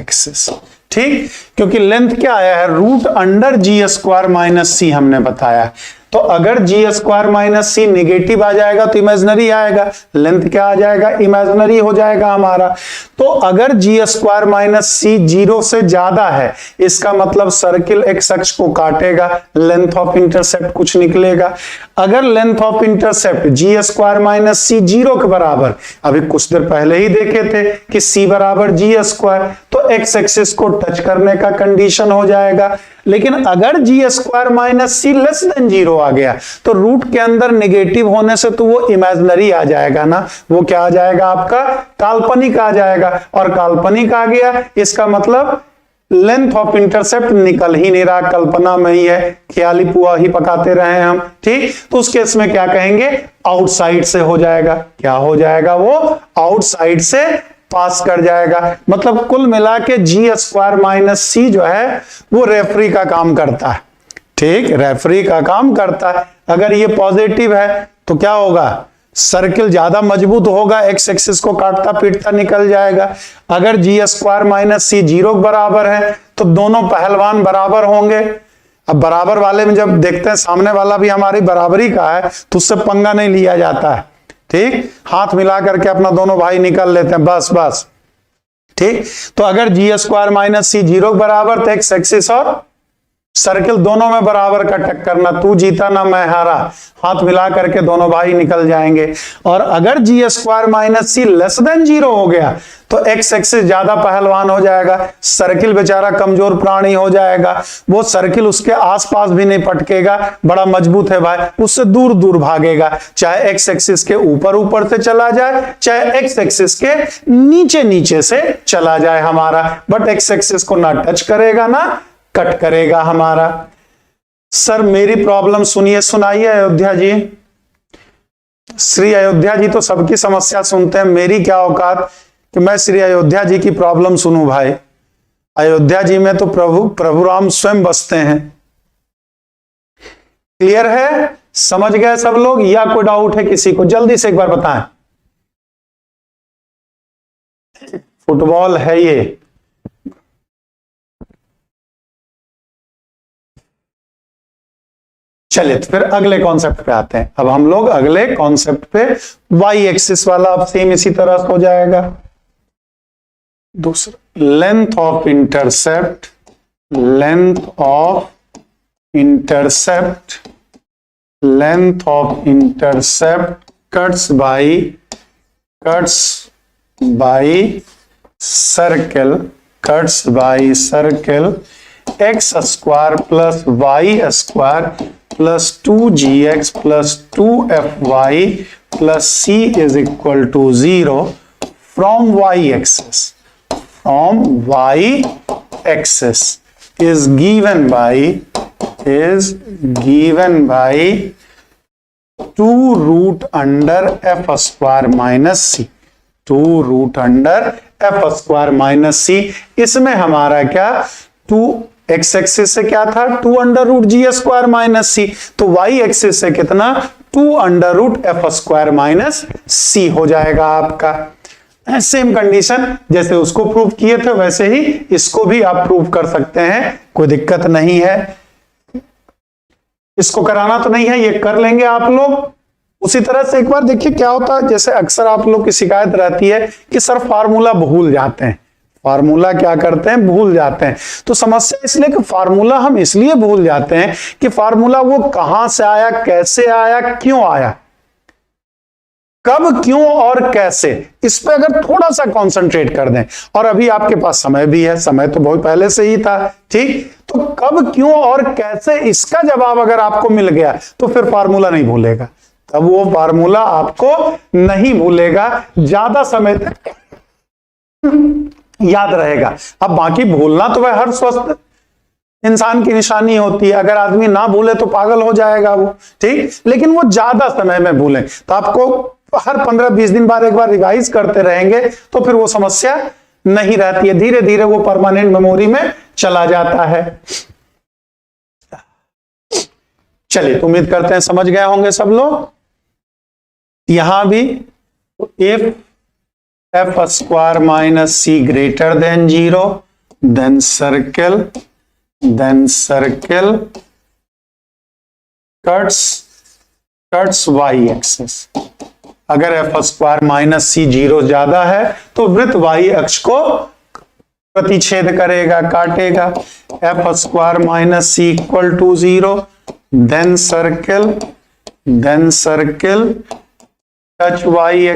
S1: axis। ठीक, क्योंकि लेंथ क्या आया है, root under G square minus C हमने बताया, तो अगर G square minus C negative आ जाएगा तो इमेजिनरी आएगा, लेंथ क्या आ जाएगा, इमेजिनरी हो जाएगा हमारा। तो अगर G स्क्वायर माइनस C 0 से ज्यादा है, इसका मतलब सर्किल x अक्ष को काटेगा, लेंथ ऑफ इंटरसेप्ट कुछ निकलेगा। अगर length of intercept G square minus C 0 के बराबर, अभी कुछ देर पहले ही देखे थे कि C बराबर G स्क्वायर, तो x एक्सिस को टच करने का कंडीशन हो जाएगा। लेकिन अगर G square minus C less than 0 आ गया तो रूट के अंदर नेगेटिव होने से तो वो इमेजिनरी आ जाएगा ना, वो क्या आ जाएगा, आपका काल्पनिक आ जाएगा, और काल्पनिक आ गया इसका मतलब लेंथ ऑफ इंटरसेप्ट निकल ही नहीं रहा, कल्पना में ही है, ख्याली पुआ ही पकाते रहे हम। ठीक, तो उस केस में क्या कहेंगे, आउटसाइड से हो जाएगा, क्या हो जाएगा, वो आउटसाइड से पास कर जाएगा। मतलब कुल मिला के G स्क्वायर माइनस C जो है वो रेफरी का काम करता है। ठीक, रेफरी का काम करता है। अगर ये पॉजिटिव है तो क्या होगा, सर्किल ज्यादा मजबूत होगा, एक्स एक्सिस को काटता पीटता निकल जाएगा। अगर G स्क्वायर माइनस C 0 बराबर है तो दोनों पहलवान बराबर होंगे। अब बराबर वाले में जब देखते हैं सामने वाला भी हमारी बराबरी का है तो उससे पंगा नहीं लिया जाता है। ठीक, हाथ मिला करके अपना दोनों भाई निकल लेते हैं, बस बस। ठीक, तो अगर G स्क्वायर माइनस C 0 बराबर तो एक्स एक्सिस और सर्किल दोनों में बराबर का टक्कर, ना तू जीता ना मैं हारा, हाथ मिला करके दोनों भाई निकल जाएंगे। और अगर G square minus C less than 0 हो गया तो एक्स एक्सिस ज्यादा पहलवान हो जाएगा, सर्किल बेचारा कमजोर प्राणी हो जाएगा, वो सर्किल उसके आसपास भी नहीं पटकेगा, बड़ा मजबूत है भाई, उससे दूर दूर भागेगा, चाहे एक्स एक्सिस के ऊपर ऊपर से चला जाए चाहे एक्स एक्सिस के नीचे नीचे से चला जाए हमारा, बट एक्स एक्सिस को ना टच करेगा ना कट करेगा हमारा। सर मेरी प्रॉब्लम सुनिए, सुनाइए अयोध्या जी। श्री अयोध्या जी तो सबकी समस्या सुनते हैं, मेरी क्या औकात कि मैं श्री अयोध्या जी की प्रॉब्लम सुनूं भाई। अयोध्या जी में तो प्रभु राम स्वयं बसते हैं। क्लियर है, समझ गए सब लोग, या कोई डाउट है किसी को, जल्दी से एक बार बताएं। फुटबॉल है ये, चलिए तो फिर अगले कॉन्सेप्ट पे आते हैं। अब हम लोग अगले कॉन्सेप्ट पे वाई एक्सिस वाला अब सेम इसी तरह हो जाएगा। दूसरा length of intercept, length of intercept, length of intercept cuts by circle, cuts by circle x square plus y square plus 2gx plus 2fy plus c is equal to 0 from y axis, from y axis is given by 2 root under f square minus c, 2 root under f square minus c। इसमें हमारा क्या 2 एक्स एक्सिस से क्या था 2 under root G square minus C, तो वाई एक्सिस से कितना 2 under root F square minus C हो जाएगा आपका। सेम कंडीशन जैसे उसको प्रूव किए थे वैसे ही इसको भी आप प्रूव कर सकते हैं, कोई दिक्कत नहीं है। इसको कराना तो नहीं है, ये कर लेंगे आप लोग। उसी तरह से एक बार देखिए क्या होता है, जैसे अक्सर आप लोग की शिकायत रहती है कि सर फार्मूला भूल जाते हैं, फार्मूला क्या करते हैं भूल जाते हैं। तो समस्या इसलिए कि फार्मूला हम इसलिए भूल जाते हैं कि फार्मूला वो कहां से आया, कैसे आया, क्यों आया, कब, क्यों और कैसे, इस पे अगर थोड़ा सा कंसंट्रेट कर दें, और अभी आपके पास समय भी है, समय तो बहुत पहले से ही था, ठीक, तो कब, क्यों और कैसे इसका जवाब अगर आपको मिल गया तो फिर फार्मूला नहीं भूलेगा, तब वो फार्मूला आपको नहीं भूलेगा, ज्यादा समय तक याद रहेगा। अब बाकी भूलना तो वह हर स्वस्थ इंसान की निशानी होती है, अगर आदमी ना भूले तो पागल हो जाएगा वो, ठीक, लेकिन वो ज्यादा समय में भूले तो आपको हर 15-20 दिन बाद एक बार रिवाइज करते रहेंगे तो फिर वो समस्या नहीं रहती है, धीरे धीरे वो परमानेंट मेमोरी में चला जाता है। चलिए तो उम्मीद करते हैं समझ गए होंगे सब लोग। यहां भी if F square minus C greater than 0 then circle cuts y axis. अगर एफ स्क्वायर माइनस सी 0 ज्यादा है तो वृत्त वाई अक्ष को प्रतिच्छेद करेगा, काटेगा। F square minus C equal to 0 then circle touch Y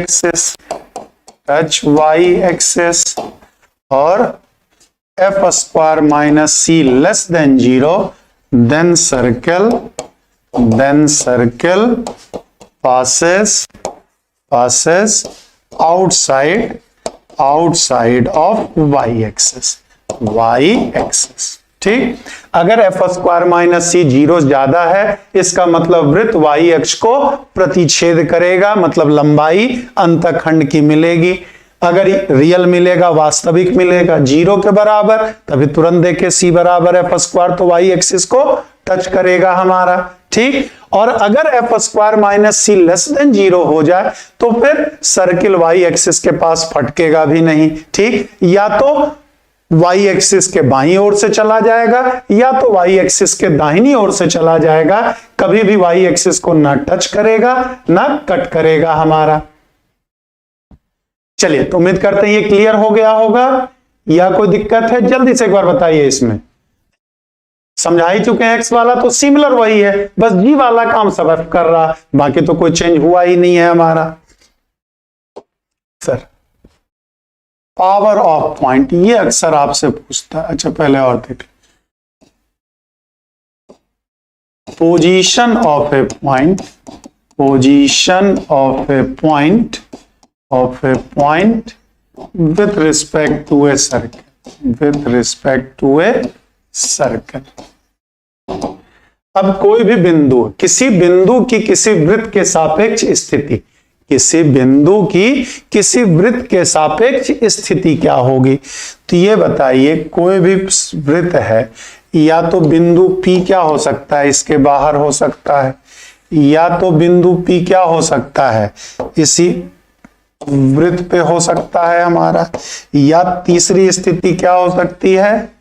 S1: axis और F square minus C less than 0 then circle passes outside of y axis, ठीक। अगर एफ स्क्वायर माइनस सी 0 ज्यादा है इसका मतलब वृत्त वाई अक्ष को प्रतिच्छेद करेगा, मतलब लंबाई अंतखंड की मिलेगी। अगर रियल मिलेगा, वास्तविक मिलेगा 0 के बराबर, तभी तुरंत देखे सी बराबर एफ स्क्वायर तो वाई एक्सिस को टच करेगा हमारा, ठीक। और अगर F square minus C less than 0 हो जाए तो फिर सर्किल वाई एक्सिस के पास फटकेगा भी नहीं, ठीक। या तो वाई एक्सिस के बाईं ओर से चला जाएगा या तो वाई एक्सिस के दाहिनी ओर से चला जाएगा, कभी भी वाई एक्सिस को ना टच करेगा ना कट करेगा हमारा। चलिए तो उम्मीद करते हैं ये क्लियर हो गया होगा, या कोई दिक्कत है जल्दी से एक बार बताइए। इसमें समझा ही चुके हैं, एक्स वाला तो सिमिलर वही है, बस जी वाला काम सब एफ कर रहा, बाकी तो कोई चेंज हुआ ही नहीं है हमारा। सर पावर ऑफ पॉइंट ये अक्सर आपसे पूछता है। अच्छा पहले और देख, position of a point with respect to a circle, अब कोई भी बिंदु, किसी बिंदु की किसी वृत्त के सापेक्ष स्थिति, किसी बिंदु की किसी वृत्त के सापेक्ष स्थिति क्या होगी, तो ये बताइए कोई भी वृत्त है, या तो बिंदु P क्या हो सकता है, इसके बाहर हो सकता है, या तो बिंदु P क्या हो सकता है, इसी वृत्त पे हो सकता है हमारा, या तीसरी स्थिति क्या हो सकती है,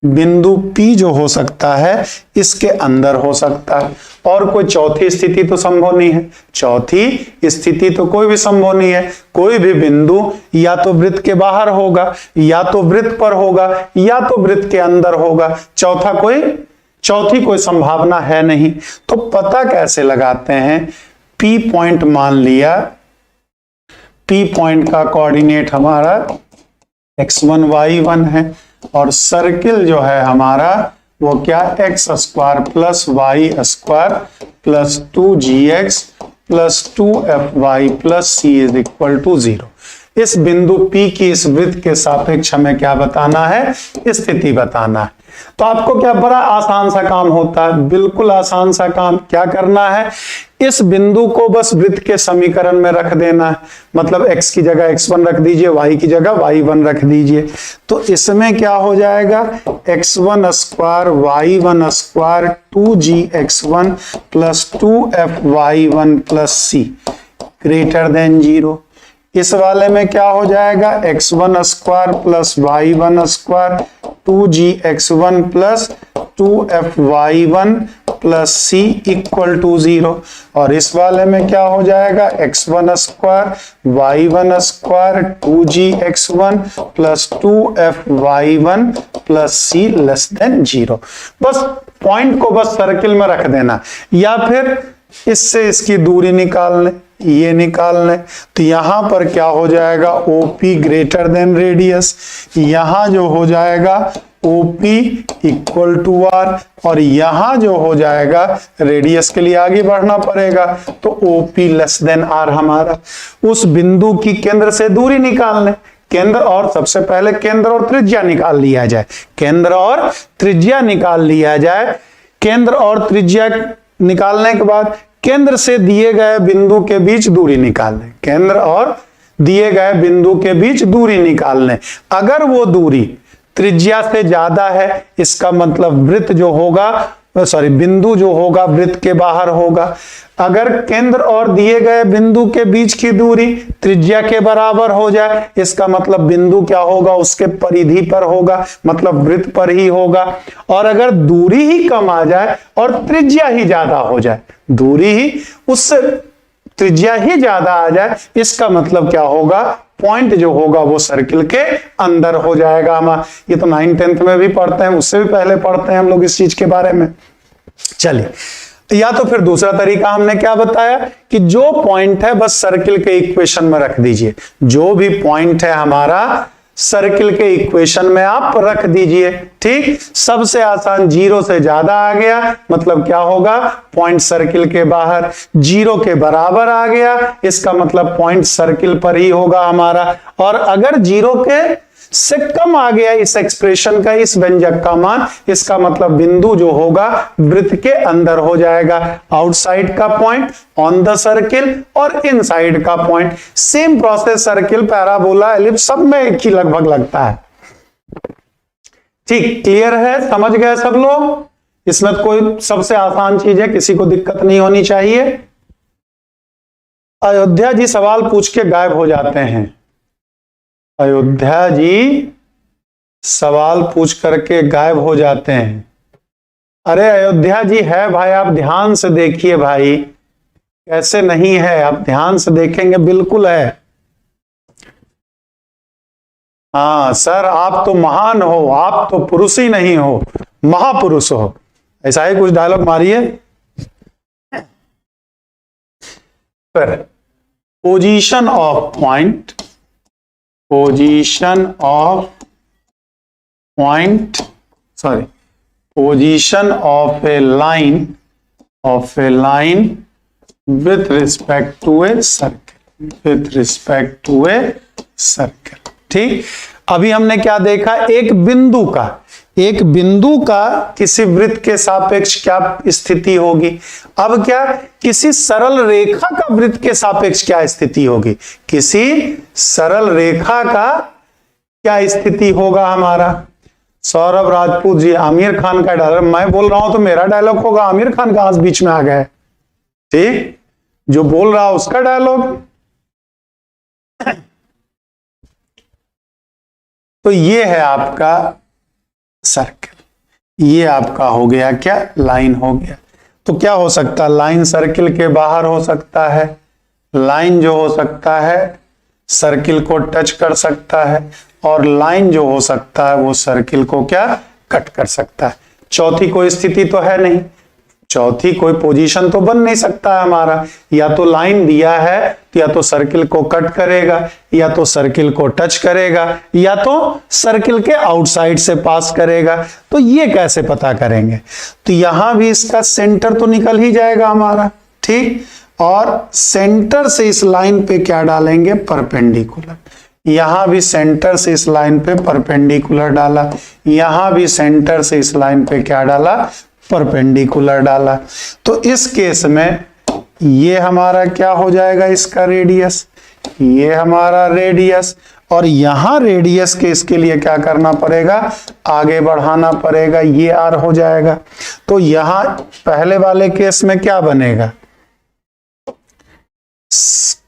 S1: बिंदु P जो हो सकता है इसके अंदर हो सकता है, और कोई चौथी स्थिति तो संभव नहीं है। चौथी स्थिति तो कोई भी संभव नहीं है। कोई भी बिंदु या तो वृत्त के बाहर होगा, या तो वृत्त पर होगा, या तो वृत्त के अंदर होगा। चौथी कोई संभावना है नहीं। तो पता कैसे लगाते हैं? P पॉइंट मान लिया, P पॉइंट का कोऑर्डिनेट हमारा x1 y1 है, और सर्किल जो है हमारा वो क्या, x square plus y square plus 2gx plus 2fy plus c is equal to 0। इस बिंदु P की इस वृत्त के सापेक्ष हमें क्या बताना है? स्थिति बताना है। तो आपको क्या बड़ा आसान सा काम होता है, बिल्कुल आसान सा काम। क्या करना है? इस बिंदु को बस वृत्त के समीकरण में रख देना है। मतलब x की जगह x1 रख दीजिए, y की जगह y1 रख दीजिए। तो इसमें क्या हो जाएगा? x1 square y1 square 2gx1 plus 2fy1 plus c greater than 0। इस वाले में क्या हो जाएगा? x1 square plus y1 square 2gx1 plus 2fy1 plus c equal to 0। और इस वाले में क्या हो जाएगा? x1 square y1 square 2gx1 plus 2fy1 plus c less than 0। बस पॉइंट को बस सर्किल में रख देना, या फिर इससे इसकी दूरी निकाल लें, ये निकाल लें। तो यहां पर क्या हो जाएगा? OP greater than radius. यहां जो हो जाएगा OP इक्वल टू R, और यहां जो हो जाएगा, रेडियस के लिए आगे बढ़ना पड़ेगा, तो OP लेस देन R हमारा। उस बिंदु की केंद्र से दूरी निकाल लें। केंद्र और सबसे पहले केंद्र और त्रिज्या निकाल लिया जाए। केंद्र और त्रिज्या निकाल लिया जाए। केंद्र और त्रिज्या निकालने के बाद केंद्र से दिए गए बिंदु के बीच दूरी निकाल लें। केंद्र और दिए गए बिंदु के बीच दूरी निकाल लें। अगर वो दूरी त्रिज्या से ज्यादा है, इसका मतलब वृत्त जो होगा, बिंदु जो होगा वृत्त के बाहर होगा। अगर केंद्र और दिए गए बिंदु के बीच की दूरी त्रिज्या के बराबर हो जाए, इसका मतलब बिंदु क्या होगा? उसके परिधि पर होगा, मतलब वृत्त पर ही होगा। और अगर दूरी ही कम आ जाए और त्रिज्या ही ज्यादा हो जाए, दूरी ही उससे त्रिज्या ही ज्यादा आ जाए, इसका मतलब क्या होगा? पॉइंट जो होगा वो सर्किल के अंदर हो जाएगा। हम ये तो 9th 10th में भी पढ़ते हैं, उससे भी पहले पढ़ते हैं हम लोग इस चीज के बारे में। चलिए, या तो फिर दूसरा तरीका हमने क्या बताया कि जो पॉइंट है बस सर्किल के इक्वेशन में रख दीजिए। जो भी पॉइंट है हमारा सर्किल के इक्वेशन में आप रख दीजिए। ठीक, सबसे आसान 0 से ज्यादा आ गया, मतलब क्या होगा? पॉइंट सर्किल के बाहर। 0 के बराबर आ गया, इसका मतलब पॉइंट सर्किल पर ही होगा हमारा। और अगर 0 के से कम आ गया इस एक्सप्रेशन का, इस व्यंजक का मान, इसका मतलब बिंदु जो होगा वृत्त के अंदर हो जाएगा। आउटसाइड का पॉइंट ऑन द सर्किल और इनसाइड का point. Same process circle, parabola, ellipse सब में एक ही लगभग लगता है। ठीक, क्लियर है? समझ गए सब लोग? इसमें कोई सबसे आसान चीज है, किसी को दिक्कत नहीं होनी चाहिए। अयोध्या जी सवाल पूछ के गायब हो जाते हैं। अयोध्या जी सवाल पूछ करके गायब हो जाते हैं। अरे अयोध्या जी है भाई, आप ध्यान से देखिए भाई, कैसे नहीं है? आप ध्यान से देखेंगे, बिल्कुल है। हाँ सर, आप तो महान हो, आप तो पुरुष ही नहीं हो, महापुरुष हो। ऐसा ही कुछ डायलॉग मारिए। फिर position of point, position of A line with respect to a circle, ठीक। अभी हमने क्या देखा? एक बिंदु का किसी वृत्त के सापेक्ष क्या स्थिति होगी। अब क्या, किसी सरल रेखा का वृत्त के सापेक्ष क्या स्थिति होगी? किसी सरल रेखा का क्या स्थिति होगा हमारा? सौरभ राजपूत जी, आमिर खान का डायलॉग मैं बोल रहा हूं तो मेरा डायलॉग होगा, आमिर खान कहां से बीच में आ गए? ठीक, जो बोल रहा उसका डायलॉग। तो ये है आपका सर्किल। ये आपका हो गया क्या, लाइन हो गया। तो क्या हो सकता है, लाइन सर्किल के बाहर हो सकता है, लाइन जो हो सकता है सर्किल को टच कर सकता है, और लाइन जो हो सकता है वो सर्किल को क्या, कट कर सकता है। चौथी कोई स्थिति तो है नहीं, चौथी कोई पोजीशन तो बन नहीं सकता है हमारा। या तो लाइन दिया है तो या तो सर्किल को कट करेगा, या तो सर्किल को टच करेगा, या तो सर्किल के आउटसाइड से पास करेगा। तो ये कैसे पता करेंगे, तो यहां भी इसका सेंटर तो निकल ही जाएगा हमारा, ठीक। और सेंटर से इस लाइन पे क्या डालेंगे, परपेंडिकुलर। यहां भी सेंटर से इस लाइन पे परपेंडिकुलर डाला, यहां भी सेंटर से इस लाइन पे क्या डाला, परपेंडिकुलर डाला। तो इस केस में ये हमारा क्या हो जाएगा, इसका रेडियस, ये हमारा रेडियस, और यहां रेडियस के इसके लिए क्या करना पड़ेगा, आगे बढ़ाना पड़ेगा, ये आर हो जाएगा। तो यहां पहले वाले केस में क्या बनेगा,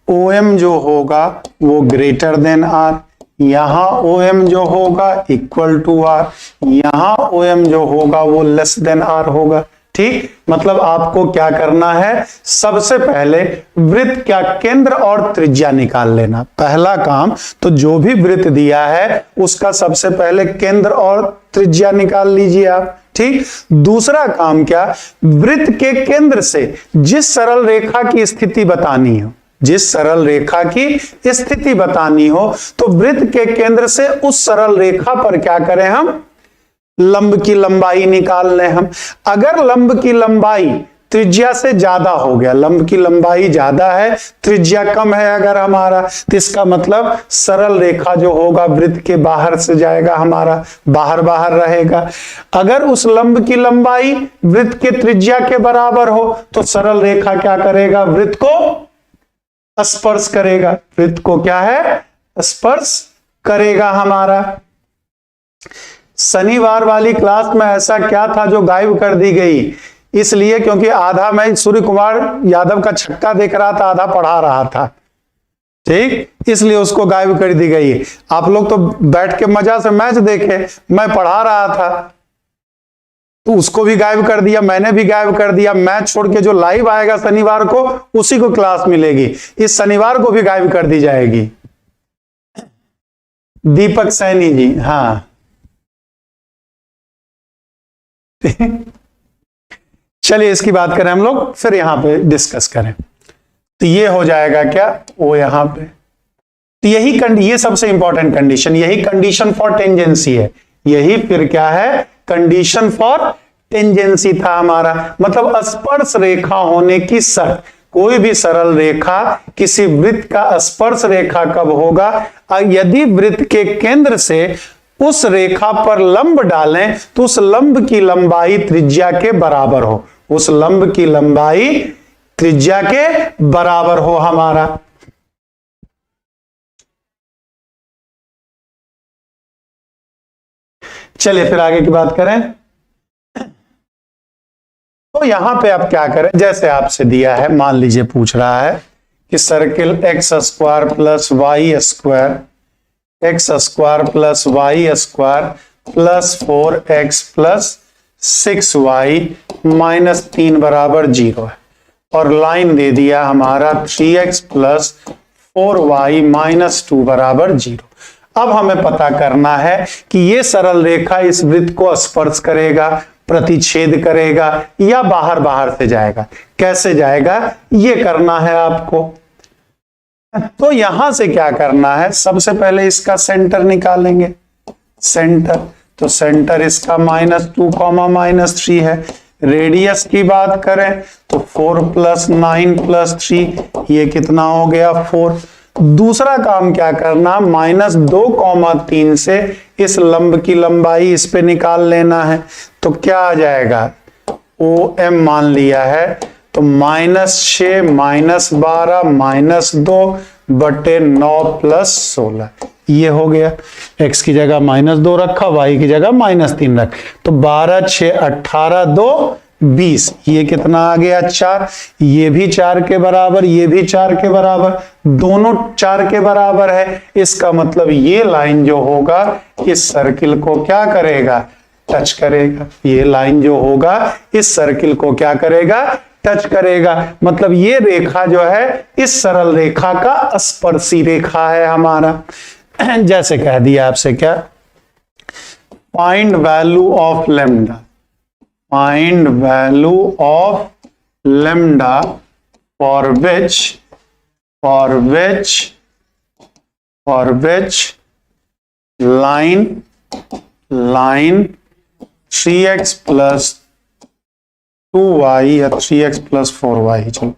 S1: OM जो होगा वो ग्रेटर देन आर, यहां OM जो होगा इक्वल टू आर, यहां OM जो होगा वो लेस देन आर होगा, ठीक। मतलब आपको क्या करना है, सबसे पहले वृत्त क्या केंद्र और त्रिज्या निकाल लेना। पहला काम तो जो भी वृत्त दिया है उसका सबसे पहले केंद्र और त्रिज्या निकाल लीजिए आप, ठीक। दूसरा काम क्या, वृत्त के केंद्र से जिस सरल रेखा की स्थिति बतानी हो, जिस सरल रेखा की स्थिति बतानी हो, तो वृत्त के केंद्र से उस सरल रेखा पर क्या करें हम, लंब की लंबाई निकाल लें हम। अगर लंब की लंबाई त्रिज्या से ज्यादा हो गया, लंब की लंबाई ज्यादा है त्रिज्या कम है अगर हमारा, तो इसका मतलब सरल रेखा जो होगा वृत्त के बाहर से जाएगा हमारा, बाहर बाहर रहेगा। अगर उस लंब की लंबाई वृत्त के त्रिज्या के बराबर हो तो सरल रेखा क्या करेगा, वृत्त को स्पर्श करेगा, वृत्त को क्या है, स्पर्श करेगा हमारा। शनिवार वाली क्लास में ऐसा क्या था जो गायब कर दी गई, इसलिए क्योंकि आधा मैं सूर्य कुमार यादव का छक्का देख रहा था, आधा पढ़ा रहा था, ठीक, इसलिए उसको गायब कर दी गई। आप लोग तो बैठ के मजा से मैच देखे, मैं पढ़ा रहा था तो उसको भी गायब कर दिया, मैंने भी गायब कर दिया। मैच छोड़ के जो लाइव आएगा शनिवार को उसी को क्लास मिलेगी, इस शनिवार को भी गायब कर दी जाएगी। दीपक सैनी जी, हाँ चलिए इसकी बात करें हम लोग, फिर यहां पे डिस्कस करें। तो ये हो जाएगा क्या, वो यहां पे, तो यही ये सबसे इंपॉर्टेंट कंडीशन, यही कंडीशन फॉर टेंजेंसी है, यही फिर क्या है, कंडीशन फॉर टेंजेंसी था हमारा। मतलब स्पर्श रेखा होने की शर्त, कोई भी सरल रेखा किसी वृत्त का स्पर्श रेखा कब होगा, यदि वृत्त के केंद्र से उस रेखा पर लंब डालें तो उस लंब की लंबाई त्रिज्या के बराबर हो, उस लंब की लंबाई त्रिज्या के बराबर हो हमारा। चलिए फिर आगे की बात करें। तो यहां पे आप क्या करें, जैसे आपसे दिया है, मान लीजिए पूछ रहा है कि circle x square plus y square, x square plus y square plus 4x plus 6y minus 3 बराबर 0 है, और लाइन दे दिया हमारा 3x प्लस 4y माइनस 2 बराबर 0। अब हमें पता करना है कि ये सरल रेखा इस वृत्त को स्पर्श करेगा, प्रतिच्छेद करेगा, या बाहर बाहर से जाएगा। कैसे जाएगा ये करना है आपको। तो यहां से क्या करना है, सबसे पहले इसका सेंटर निकालेंगे, सेंटर, तो सेंटर इसका -2, -3 है। रेडियस की बात करें तो 4 + 9 + 3, ये कितना हो गया, 4। दूसरा काम क्या करना, -2, 3 से इस लंब की लंबाई इस पे निकाल लेना है। तो क्या आ जाएगा, OM मान लिया है, तो -6 -12 -2 बटे 9 + 16, ये हो गया। x की जगह -2 रखा, y की जगह -3 रख, तो 12 6 18 2 20, ये कितना आ गया, 4। ये भी 4 के बराबर, ये भी 4 के बराबर, दोनों 4 के बराबर है। इसका मतलब ये लाइन जो होगा इस सर्किल को क्या करेगा, टच करेगा। ये लाइन जो होगा इस सर्किल को क्या करेगा, टच करेगा। मतलब ये रेखा जो है इस सरल रेखा का स्पर्शी रेखा है हमारा। जैसे कह दिया आपसे क्या, find value of lambda, find value of lambda for which line 3x plus 2y या 3x plus 4y, चलो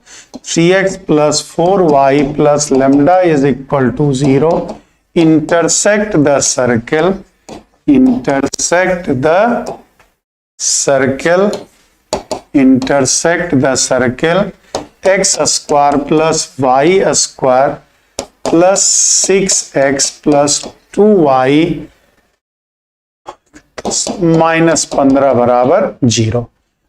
S1: 3x plus 4y plus lambda is equal to 0, intersect the circle x square plus y square plus 6x plus 2y -15 बराबर 0।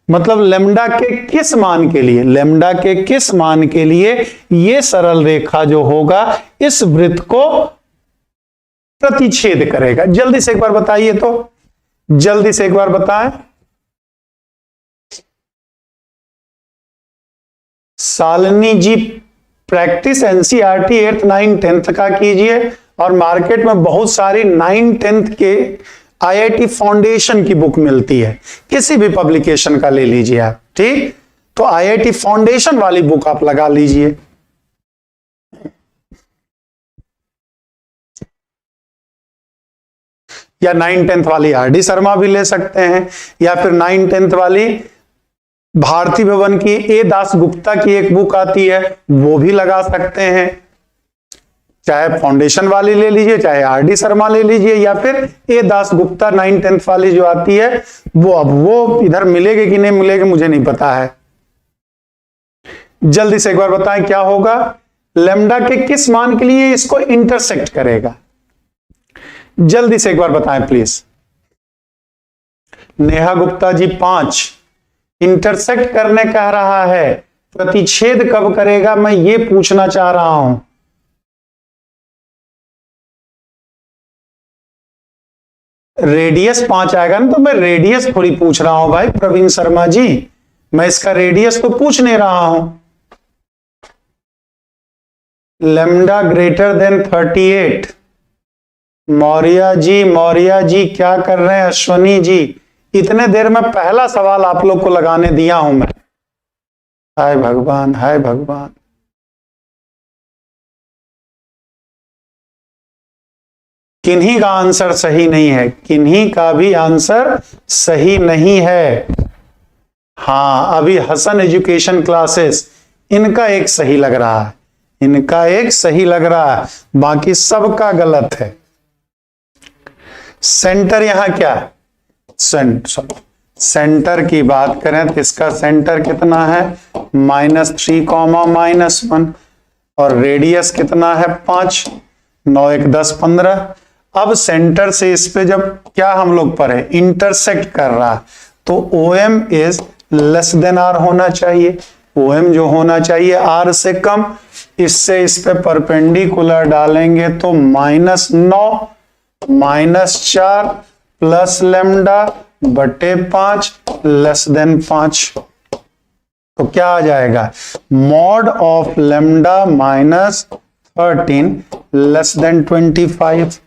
S1: मतलब लेम्डा के किस मान के लिए, लेम्डा के किस मान के लिए ये सरल रेखा जो होगा इस वृत्त को प्रतिच्छेद करेगा। जल्दी से एक बार बताइए, तो जल्दी से एक बार बताएं। शालिनी जी practice NCERT 8th 9th 10th का कीजिए, और मार्केट में बहुत सारी 9th 10th के आईआईटी फाउंडेशन की बुक मिलती है, किसी भी पब्लिकेशन का ले लीजिए आप, ठीक। तो आईआईटी फाउंडेशन वाली बुक आप लगा लीजिए। या 9th 10th वाली आरडी शर्मा भी ले सकते हैं, या फिर 9th 10th वाली भारती भवन की ए दास गुप्ता की एक बुक आती है, वो भी लगा सकते हैं। चाहे फाउंडेशन वाली ले लीजिए, चाहे आरडी शर्मा ले लीजिए, या फिर ए दास गुप्ता 9th 10th वाली जो आती है वो, अब वो इधर मिलेगी कि नहीं मिलेगी मुझे नहीं पता है। जल्दी से एक बार बताएं क्या होगा, लेम्डा के किस मान के लिए इसको इंटरसेक्ट करेगा। जल्दी से एक बार बताएं प्लीज। नेहा गुप्ता जी 5, इंटरसेक्ट करने कह रहा है, प्रतिच्छेद कब करेगा मैं ये पूछना चाह रहा हूं। रेडियस 5 आएगा ना, तो मैं रेडियस थोड़ी पूछ रहा हूं भाई प्रवीण शर्मा जी, मैं इसका रेडियस तो पूछ नहीं रहा हूं। Lambda greater than 38। मौर्या जी क्या कर रहे हैं, अश्वनी जी इतने देर में पहला सवाल आप लोग को लगाने दिया हूं मैं। हाय भगवान, हाय भगवान। किन्हीं का आंसर सही नहीं है, किन्हीं का भी आंसर सही नहीं है। हाँ, अभी हसन एजुकेशन क्लासेस, इनका एक सही लग रहा है, इनका एक सही लग रहा है, बाकी सबका गलत है। सेंटर यहां क्या, सेंटर की बात करें तो इसका सेंटर कितना है, -3, -1, और रेडियस कितना है 5, 9 1 10 15। अब सेंटर से इस पे जब क्या हम लोग पढ़े, इंटरसेक्ट कर रहा, तो OM is less than R होना चाहिए। OM जो होना चाहिए R से कम, इससे इस पे परपेंडिकुलर डालेंगे तो -9 -4 प्लस लेम्डा बटे 5 लेस देन 5। तो क्या आ जाएगा, mod of lambda -13 less than 25।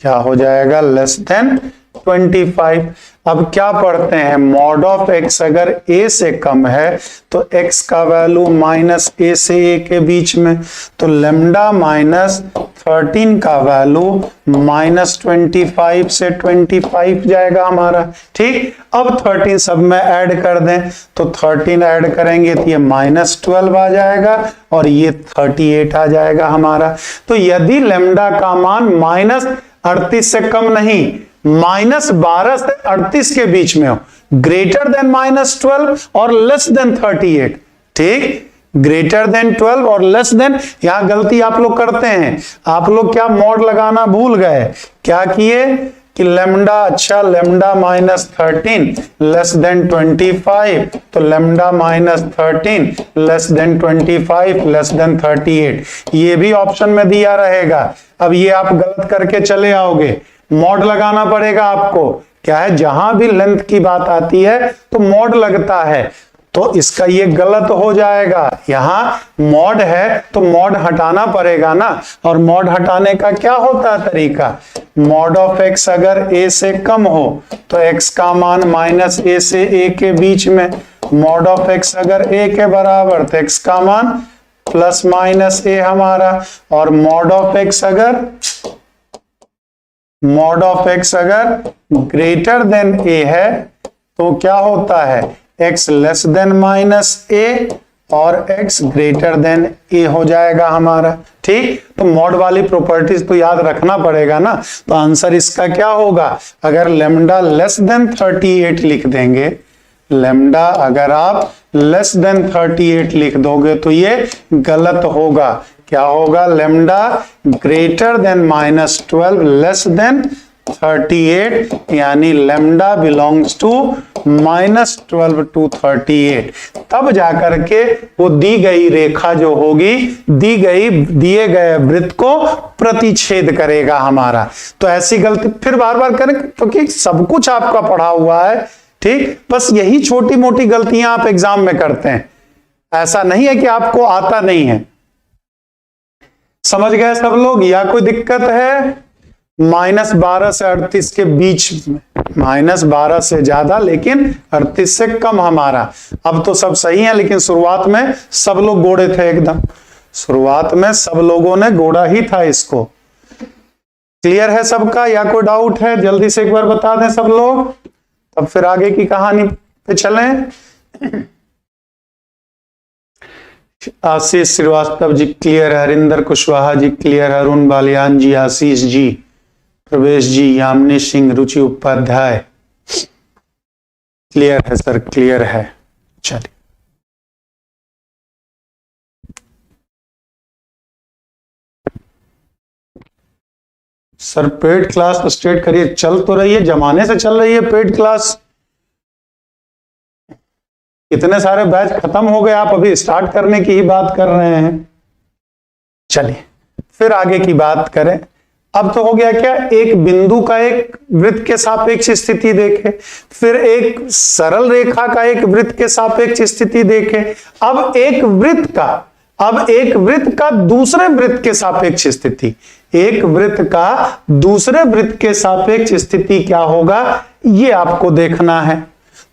S1: क्या हो जाएगा, लेस देन 25। अब क्या पढ़ते हैं, मॉड ऑफ x अगर a से कम है तो x का वैल्यू -a से a के बीच में, तो लेम्डा -13 का वैल्यू -25 से 25 जाएगा हमारा, ठीक। अब 13 सब में ऐड कर दें, तो 13 ऐड करेंगे तो ये -12 आ जाएगा और ये 38 आ जाएगा हमारा। तो यदि लेम्डा का मान -38 से कम नहीं, -12 से 38 के बीच में हो, ग्रेटर देन -12 और लेस देन 38, ठीक। ग्रेटर देन 12 और लेस देन, यहां गलती आप लोग करते हैं, आप लोग क्या मॉड लगाना भूल गए, क्या किए कि लेम्डा, अच्छा लेम्डा -13 लेस देन 25, तो lambda -13 less than 25 less than 38, ये भी ऑप्शन में दिया रहेगा। अब ये आप गलत करके चले आओगे, मॉड लगाना पड़ेगा आपको, क्या है, जहां भी लेंथ की बात आती है तो मॉड लगता है, तो इसका ये गलत हो जाएगा। यहां मॉड है तो मॉड हटाना पड़ेगा ना, और मॉड हटाने का क्या होता है तरीका, मॉड ऑफ एक्स अगर a से कम हो तो x का मान माइनस a से a के बीच में, मॉड ऑफ एक्स अगर a के बराबर तो x का मान प्लस माइनस a हमारा, और मॉड ऑफ एक्स अगर ग्रेटर देन a है तो क्या होता है, x less than minus a और x ग्रेटर देन a हो जाएगा हमारा। ठीक, तो मॉड वाली प्रॉपर्टीज तो याद रखना पड़ेगा ना। तो आंसर इसका क्या होगा, अगर लेमडा लेस देन 38 लिख देंगे, लेमडा अगर आप लेस देन 38 लिख दोगे तो ये गलत होगा। क्या होगा, lambda greater than minus 12 less than 38, यानी लेमडा बिलोंग्स टू -12 टू 38, तब जाकर के वो दी गई रेखा जो होगी दिए गए वृत्त को प्रतिच्छेद करेगा हमारा। तो ऐसी गलती फिर बार बार करें क्योंकि सब कुछ आपका पढ़ा हुआ है। ठीक, बस यही छोटी मोटी गलतियां आप एग्जाम में करते हैं, ऐसा नहीं है कि आपको आता नहीं है। समझ गए सब लोग, या कोई दिक्कत है? -12 से 38 के बीच में, -12 से ज्यादा लेकिन 38 से कम हमारा। अब तो सब सही है, लेकिन शुरुआत में सब लोग गोड़े थे एकदम, शुरुआत में सब लोगों ने गोड़ा ही था इसको। क्लियर है सबका, या कोई डाउट है? जल्दी से एक बार बता दें सब लोग, तब फिर आगे की कहानी पे चलें। आशीष श्रीवास्तव जी क्लियर है, हरिंदर कुशवाहा जी क्लियर है, अरुण बालियान जी, आशीष जी, प्रवेश जी, यामिनी सिंह, रुचि उपाध्याय क्लियर है सर, क्लियर है। चलिए सर पेड क्लास स्टार्ट करिए, चल तो रही है, जमाने से चल रही है पेड क्लास, इतने सारे बैच खत्म हो गए, आप अभी स्टार्ट करने की ही बात कर रहे हैं। चलिए फिर आगे की बात करें। अब तो हो गया क्या, एक बिंदु का एक वृत्त के सापेक्ष स्थिति देखे, फिर एक सरल रेखा का एक वृत्त के सापेक्ष स्थिति देखे, अब एक वृत्त का दूसरे वृत्त के सापेक्ष स्थिति, एक वृत्त का दूसरे वृत्त के सापेक्ष स्थिति क्या होगा ये आपको देखना है।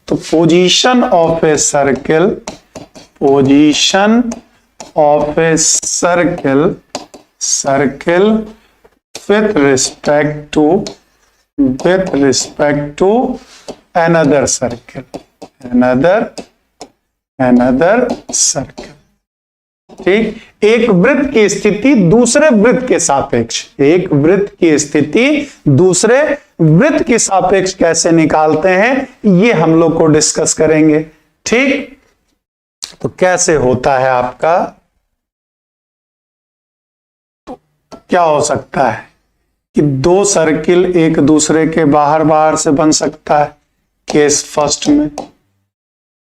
S1: तो position of a circle, position of a circle with respect to another circle, ठीक, एक वृत्त की स्थिति दूसरे वृत्त के सापेक्ष, एक वृत्त की स्थिति दूसरे वृत्त के सापेक्ष कैसे निकालते हैं ये हम लोग को डिस्कस करेंगे। ठीक, तो कैसे होता है आपका, तो क्या हो सकता है कि दो सर्किल एक दूसरे के बाहर से बन सकता है केस फर्स्ट में।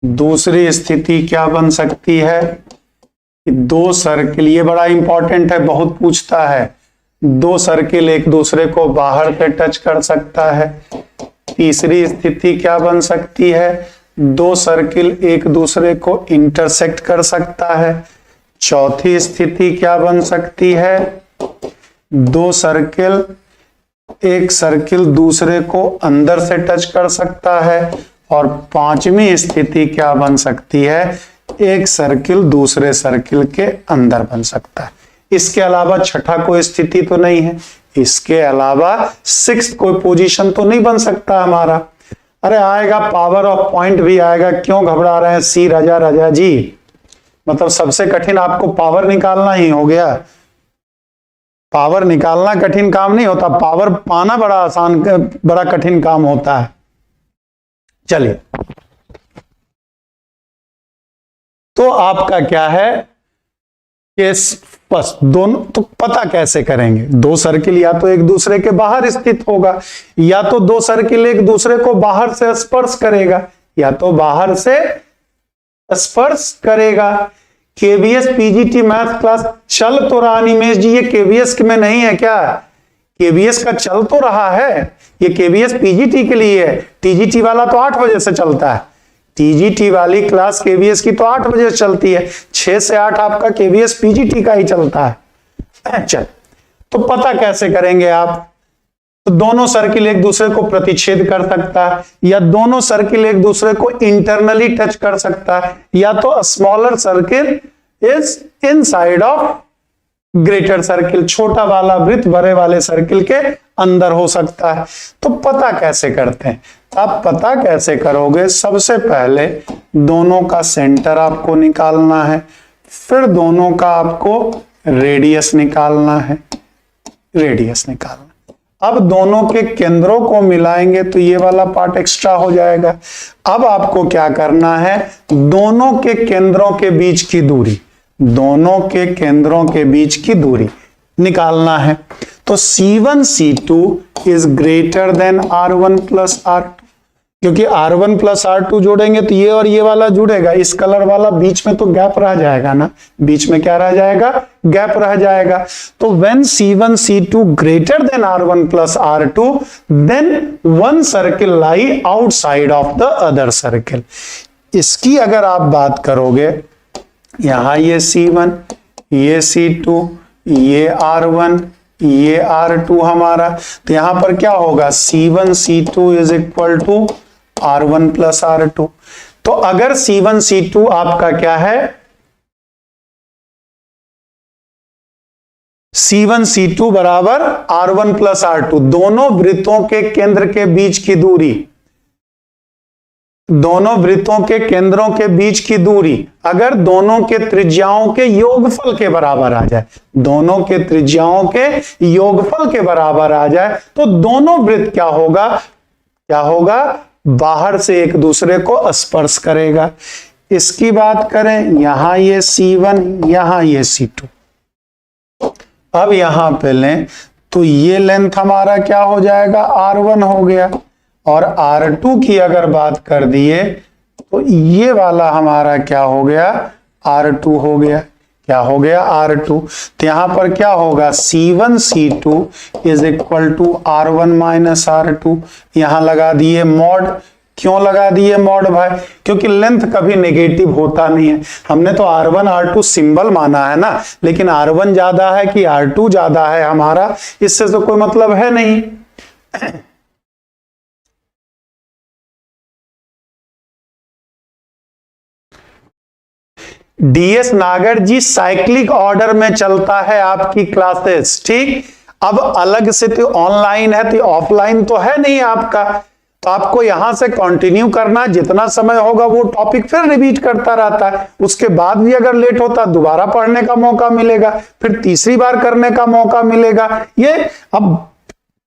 S1: दूसरी स्थिति क्या बन सकती है कि दो सर्किल, ये बड़ा इंपॉर्टेंट है, बहुत पूछता है, दो सर्किल एक दूसरे को बाहर से टच कर सकता है। तीसरी स्थिति क्या बन सकती है, दो सर्किल एक दूसरे को इंटरसेक्ट कर सकता है। चौथी स्थिति क्या बन सकती है, दो सर्किल, एक सर्किल दूसरे को अंदर से टच कर सकता है। और पांचवी स्थिति क्या बन सकती है, एक सर्किल दूसरे सर्किल के अंदर बन सकता है। इसके अलावा छठा कोई स्थिति तो नहीं है, इसके अलावा सिक्स्थ कोई पोजीशन तो नहीं बन सकता हमारा। अरे आएगा, पावर ऑफ पॉइंट भी आएगा, क्यों घबरा रहे हैं सी राजा जी, मतलब सबसे कठिन आपको पावर निकालना ही हो गया। पावर निकालना कठिन काम नहीं होता, पावर पाना बड़ा कठिन काम होता है। चलिए, तो आपका क्या है केस बस दोनों, तो पता कैसे करेंगे, दो सर्किल या तो एक दूसरे के बाहर स्थित होगा, या तो दो सर्किल एक दूसरे को बाहर से स्पर्श करेगा, या तो बाहर से स्पर्श करेगा। केवीएस पीजीटी मैथ क्लास चल तो रहा निमेश जी, ये केवीएस में नहीं है क्या, केवीएस का चल तो रहा है, ये केवीएस पीजीटी के लिए है, टीजीटी वाला तो 8 बजे से चलता है, टीजीटी वाली क्लास केवीएस की तो 8 बजे से चलती है, 6 से 8 आपका केवीएस पीजीटी का ही चलता है। चल, तो पता कैसे करेंगे आप? तो दोनों सर्किल एक दूसरे को प्रतिच्छेद कर सकता है, या दोनों सर्किल एक दूसरे को इंटरनली टच कर सकता है, या तो smaller circle is inside of greater circle, छोटा वाला वृत्त बड़े वाले सर्किल के अंदर हो सकता है। तो पता कैसे करते हैं? आप पता कैसे करोगे? सबसे पहले दोनों का सेंटर आपको निकालना है, फिर दोनों का आपको रेडियस निकालना है, रेडियस निकालना। अब दोनों के केंद्रों को मिलाएंगे तो ये वाला पार्ट एक्स्ट्रा हो जाएगा। अब आपको क्या करना है? दोनों के केंद्रों के बीच की दूरी, दोनों के केंद्रों के बीच की दूरी निकालना है। तो C1 C2 is greater than R1 plus R2, क्योंकि R1 प्लस R2 जोड़ेंगे तो ये और ये वाला जुड़ेगा, इस कलर वाला बीच में तो गैप रह जाएगा ना, बीच में क्या रह जाएगा? गैप रह जाएगा। तो when C1 C2 greater than R1 plus R2 then one circle lie outside of the other circle। इसकी अगर आप बात करोगे, यहां ये C1, ये C2, ये R1, ये R2 हमारा, तो यहां पर क्या होगा? C1 C2 is equal to R1 plus R2। तो अगर C1 C2 आपका क्या है? C1 C2 बराबर R1 प्लस R2, दोनों वृत्तों के केंद्र के बीच की दूरी, दोनों वृत्तों के केंद्रों के बीच की दूरी अगर दोनों के त्रिज्याओं के योगफल के बराबर आ जाए, दोनों के त्रिज्याओं के योगफल के बराबर आ जाए, तो दोनों वृत्त क्या होगा? क्या होगा? बाहर से एक दूसरे को स्पर्श करेगा। इसकी बात करें, यहां ये C1, यहां ये C2। अब यहां पे लें तो ये लेंथ हमारा क्या हो जाएगा? R1 हो गया, और R2 की अगर बात कर दिए तो ये वाला हमारा क्या हो गया? R2 हो गया। क्या हो गया? R2। तो यहां पर क्या होगा? C1 C2 is equal to R1 minus R2। यहां लगा दिए मॉड। क्यों लगा दिए मॉड भाई? क्योंकि लेंथ कभी नेगेटिव होता नहीं है। हमने तो R1 R2 सिंबल माना है ना, लेकिन R1 ज्यादा है कि R2 ज्यादा है हमारा, इससे तो कोई मतलब है नहीं। डीएस नागर जी साइक्लिक ऑर्डर में चलता है आपकी क्लासेस, ठीक। अब अलग से तो ऑनलाइन है, तो ऑफलाइन तो है नहीं आपका, तो आपको यहां से कंटिन्यू करना, जितना समय होगा वो टॉपिक फिर रिपीट करता रहता है। उसके बाद भी अगर लेट होता दोबारा पढ़ने का मौका मिलेगा, फिर तीसरी बार करने का मौका मिलेगा। ये अब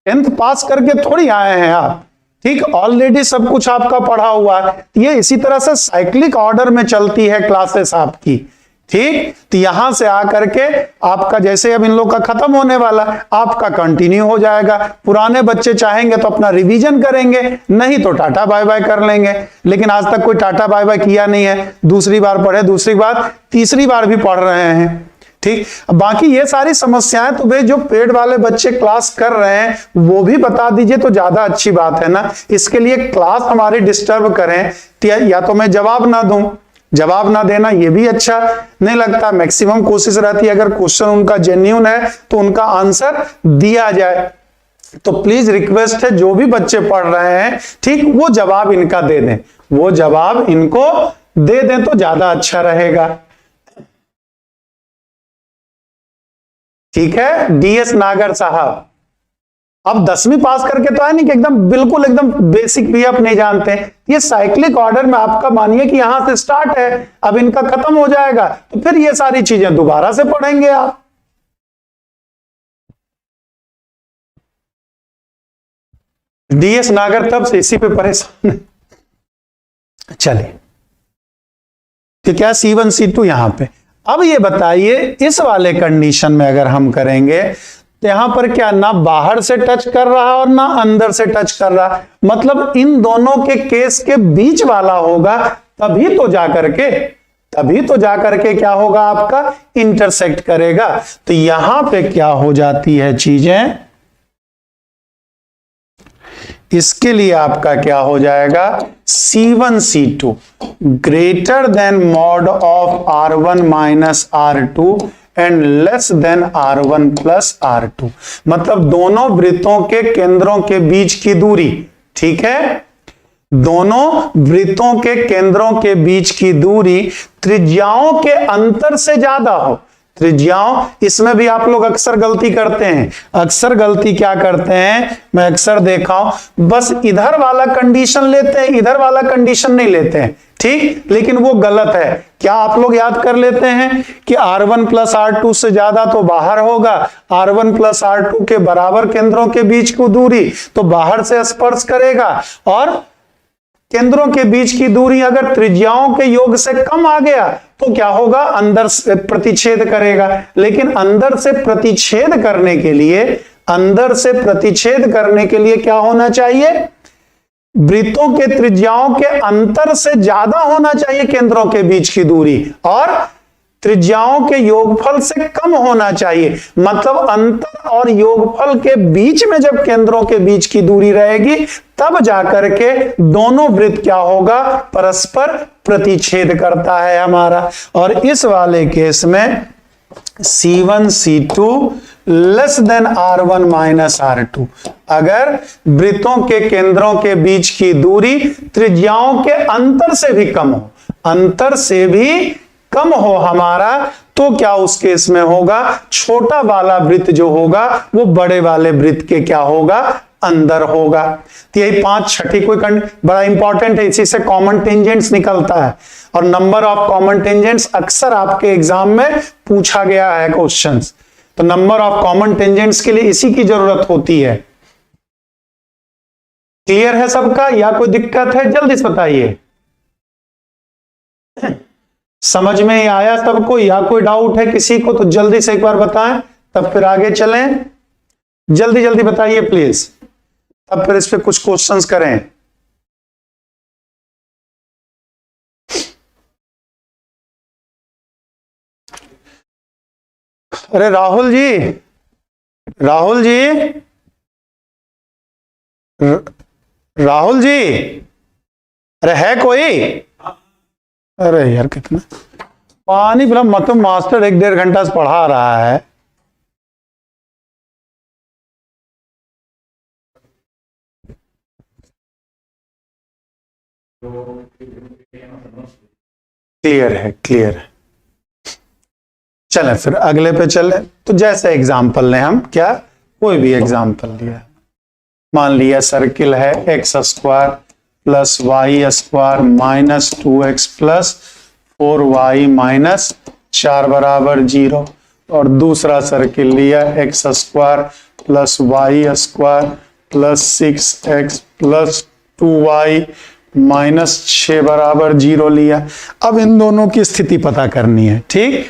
S1: 10th पास करके थोड़ी आए हैं आप, ठीक, ऑलरेडी सब कुछ आपका पढ़ा हुआ है। ये इसी तरह से साइक्लिक ऑर्डर में चलती है क्लासेस आपकी, ठीक। तो यहां से आकर के आपका जैसे अब इन लोग का खत्म होने वाला, आपका कंटिन्यू हो जाएगा। पुराने बच्चे चाहेंगे तो अपना रिवीजन करेंगे, नहीं तो टाटा बाय बाय कर लेंगे। लेकिन आज तक कोई टाटा बाय बाय किया नहीं है, दूसरी बार पढ़े, दूसरी बार, तीसरी बार भी पढ़ रहे हैं, ठीक। बाकी ये सारी समस्याएं तो वे जो पेड वाले बच्चे क्लास कर रहे हैं वो भी बता दीजिए तो ज्यादा अच्छी बात है ना। इसके लिए क्लास हमारी डिस्टर्ब करें या तो मैं जवाब ना दूं, जवाब ना देना ये भी अच्छा नहीं लगता। मैक्सिमम कोशिश रहती है अगर क्वेश्चन उनका जेन्युइन है तो उनका आंसर दिया जाए। तो प्लीज रिक्वेस्ट है जो भी बच्चे पढ़ रहे हैं, ठीक, वो जवाब इनका दे दें, वो जवाब इनको दे दें तो ज्यादा अच्छा रहेगा, ठीक है। डीएस नागर साहब, अब 10वीं पास करके तो है नहीं कि एकदम बिल्कुल एकदम बेसिक भी आप नहीं जानते हैं। ये साइक्लिक ऑर्डर में आपका मानिए कि यहां से स्टार्ट है, अब इनका खत्म हो जाएगा तो फिर ये सारी चीजें दोबारा से पढ़ेंगे आप। डीएस नागर तब से इसी पे परेशान है। चलिए, तो क्या C1 C2 यहां पे। अब ये बताइए इस वाले कंडीशन में अगर हम करेंगे तो यहां पर क्या ना बाहर से टच कर रहा और ना अंदर से टच कर रहा, मतलब इन दोनों के केस के बीच वाला होगा, तभी तो जाकर के क्या होगा आपका इंटरसेक्ट करेगा। तो यहां पे क्या हो जाती है चीजें, इसके लिए आपका क्या हो जाएगा, C1 C2 greater than mod of R1 minus R2 and less than R1 plus R2। मतलब दोनों वृत्तों के केंद्रों के बीच की दूरी, ठीक है, दोनों वृत्तों के केंद्रों के बीच की दूरी त्रिज्याओं के अंतर से ज्यादा हो। त्रिज्याओं, इसमें भी आप लोग अक्सर गलती करते हैं। अक्सर गलती क्या करते हैं, मैं अक्सर देखा हूं, बस इधर वाला कंडीशन लेते हैं, इधर वाला कंडीशन नहीं लेते हैं, ठीक, लेकिन वो गलत है। क्या आप लोग याद कर लेते हैं कि R1 प्लस R2 से ज्यादा तो बाहर होगा, R1 प्लस R2 के बराबर केंद्रों के बीच की दूरी तो बाहर से स्पर्श करेगा, और केंद्रों के बीच की दूरी अगर त्रिज्याओं के योग से कम आ गया तो क्या होगा, अंदर से प्रतिच्छेद करेगा। लेकिन अंदर से प्रतिच्छेद करने के लिए, अंदर से प्रतिच्छेद करने के लिए क्या होना चाहिए, वृत्तों के त्रिज्याओं के अंतर से ज्यादा होना चाहिए केंद्रों के बीच की दूरी, और त्रिज्याओं के योगफल से कम होना चाहिए। मतलब अंतर और योगफल के बीच में जब केंद्रों के बीच की दूरी रहेगी तब जाकर के दोनों वृत्त क्या होगा, परस्पर प्रतिच्छेद करता है हमारा। और इस वाले केस में C1 C2 less than R1 minus R2, अगर वृत्तों के केंद्रों के बीच की दूरी त्रिज्याओं के अंतर से भी कम हो, अंतर से भी कम हो हमारा, तो क्या उस केस में होगा, छोटा वाला वृत्त जो होगा वो बड़े वाले वृत्त के क्या होगा, अंदर होगा। तो यही 5 छठी कोई बड़ा इंपॉर्टेंट है, इसी से कॉमन टेंजेंट्स निकलता है, और नंबर ऑफ कॉमन टेंजेंट्स अक्सर आपके एग्जाम में पूछा गया है क्वेश्चंस। तो नंबर ऑफ कॉमन टेंजेंट्स के लिए इसी की जरूरत होती है। क्लियर है सबका, या कोई दिक्कत है, जल्दी से बताइए। समझ में ही आया सबको, या कोई डाउट है किसी को तो जल्दी से एक बार बताएं, तब फिर आगे चलें। जल्दी जल्दी बताइए प्लीज, तब फिर इस पे कुछ क्वेश्चंस करें। अरे राहुल जी, राहुल जी, राहुल जी, अरे है कोई? अरे यार कितना पानी पिला, मतलब मास्टर 1-1.5 घंटा से पढ़ा रहा है। क्लियर है, क्लियर है। चलें फिर अगले पे चले। तो जैसे एग्जाम्पल लें हम, क्या कोई भी एग्जाम्पल लिया, मान लिया सर्किल है x² plus y square minus 2x plus 4y minus 4 बराबर 0, और दूसरा सर्किल लिया x² plus y square plus 6x plus 2y minus 6 बराबर 0 लिया। अब इन दोनों की स्थिति पता करनी है, ठीक,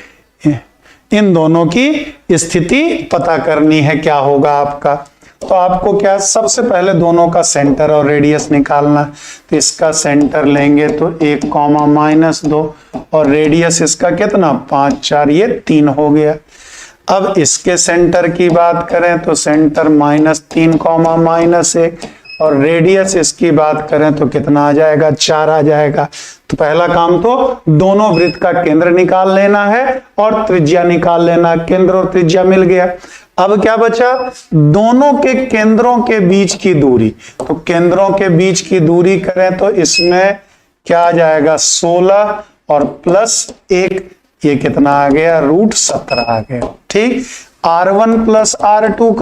S1: इन दोनों की स्थिति पता करनी है। क्या होगा आपका, तो आपको क्या, सबसे पहले दोनों का सेंटर और रेडियस निकालना। तो इसका सेंटर लेंगे तो 1, -2, और रेडियस इसका कितना, 5, 4, ये 3 हो गया। अब इसके सेंटर की बात करें तो सेंटर -3, -1, और रेडियस इसकी बात करें तो कितना आ जाएगा, 4 आ जाएगा। तो पहला काम तो दोनों वृत्त का केंद्र निकाल लेना है और त्रिज्या निकाल लेना। केंद्र और त्रिज्या मिल गया। अब क्या बचा, दोनों के केंद्रों के बीच की दूरी। तो केंद्रों के बीच की दूरी करें तो इसमें क्या आ जाएगा, 16 और प्लस 1, ये कितना आ गया, √17 आ गया। ठीक, R1 प्लस R2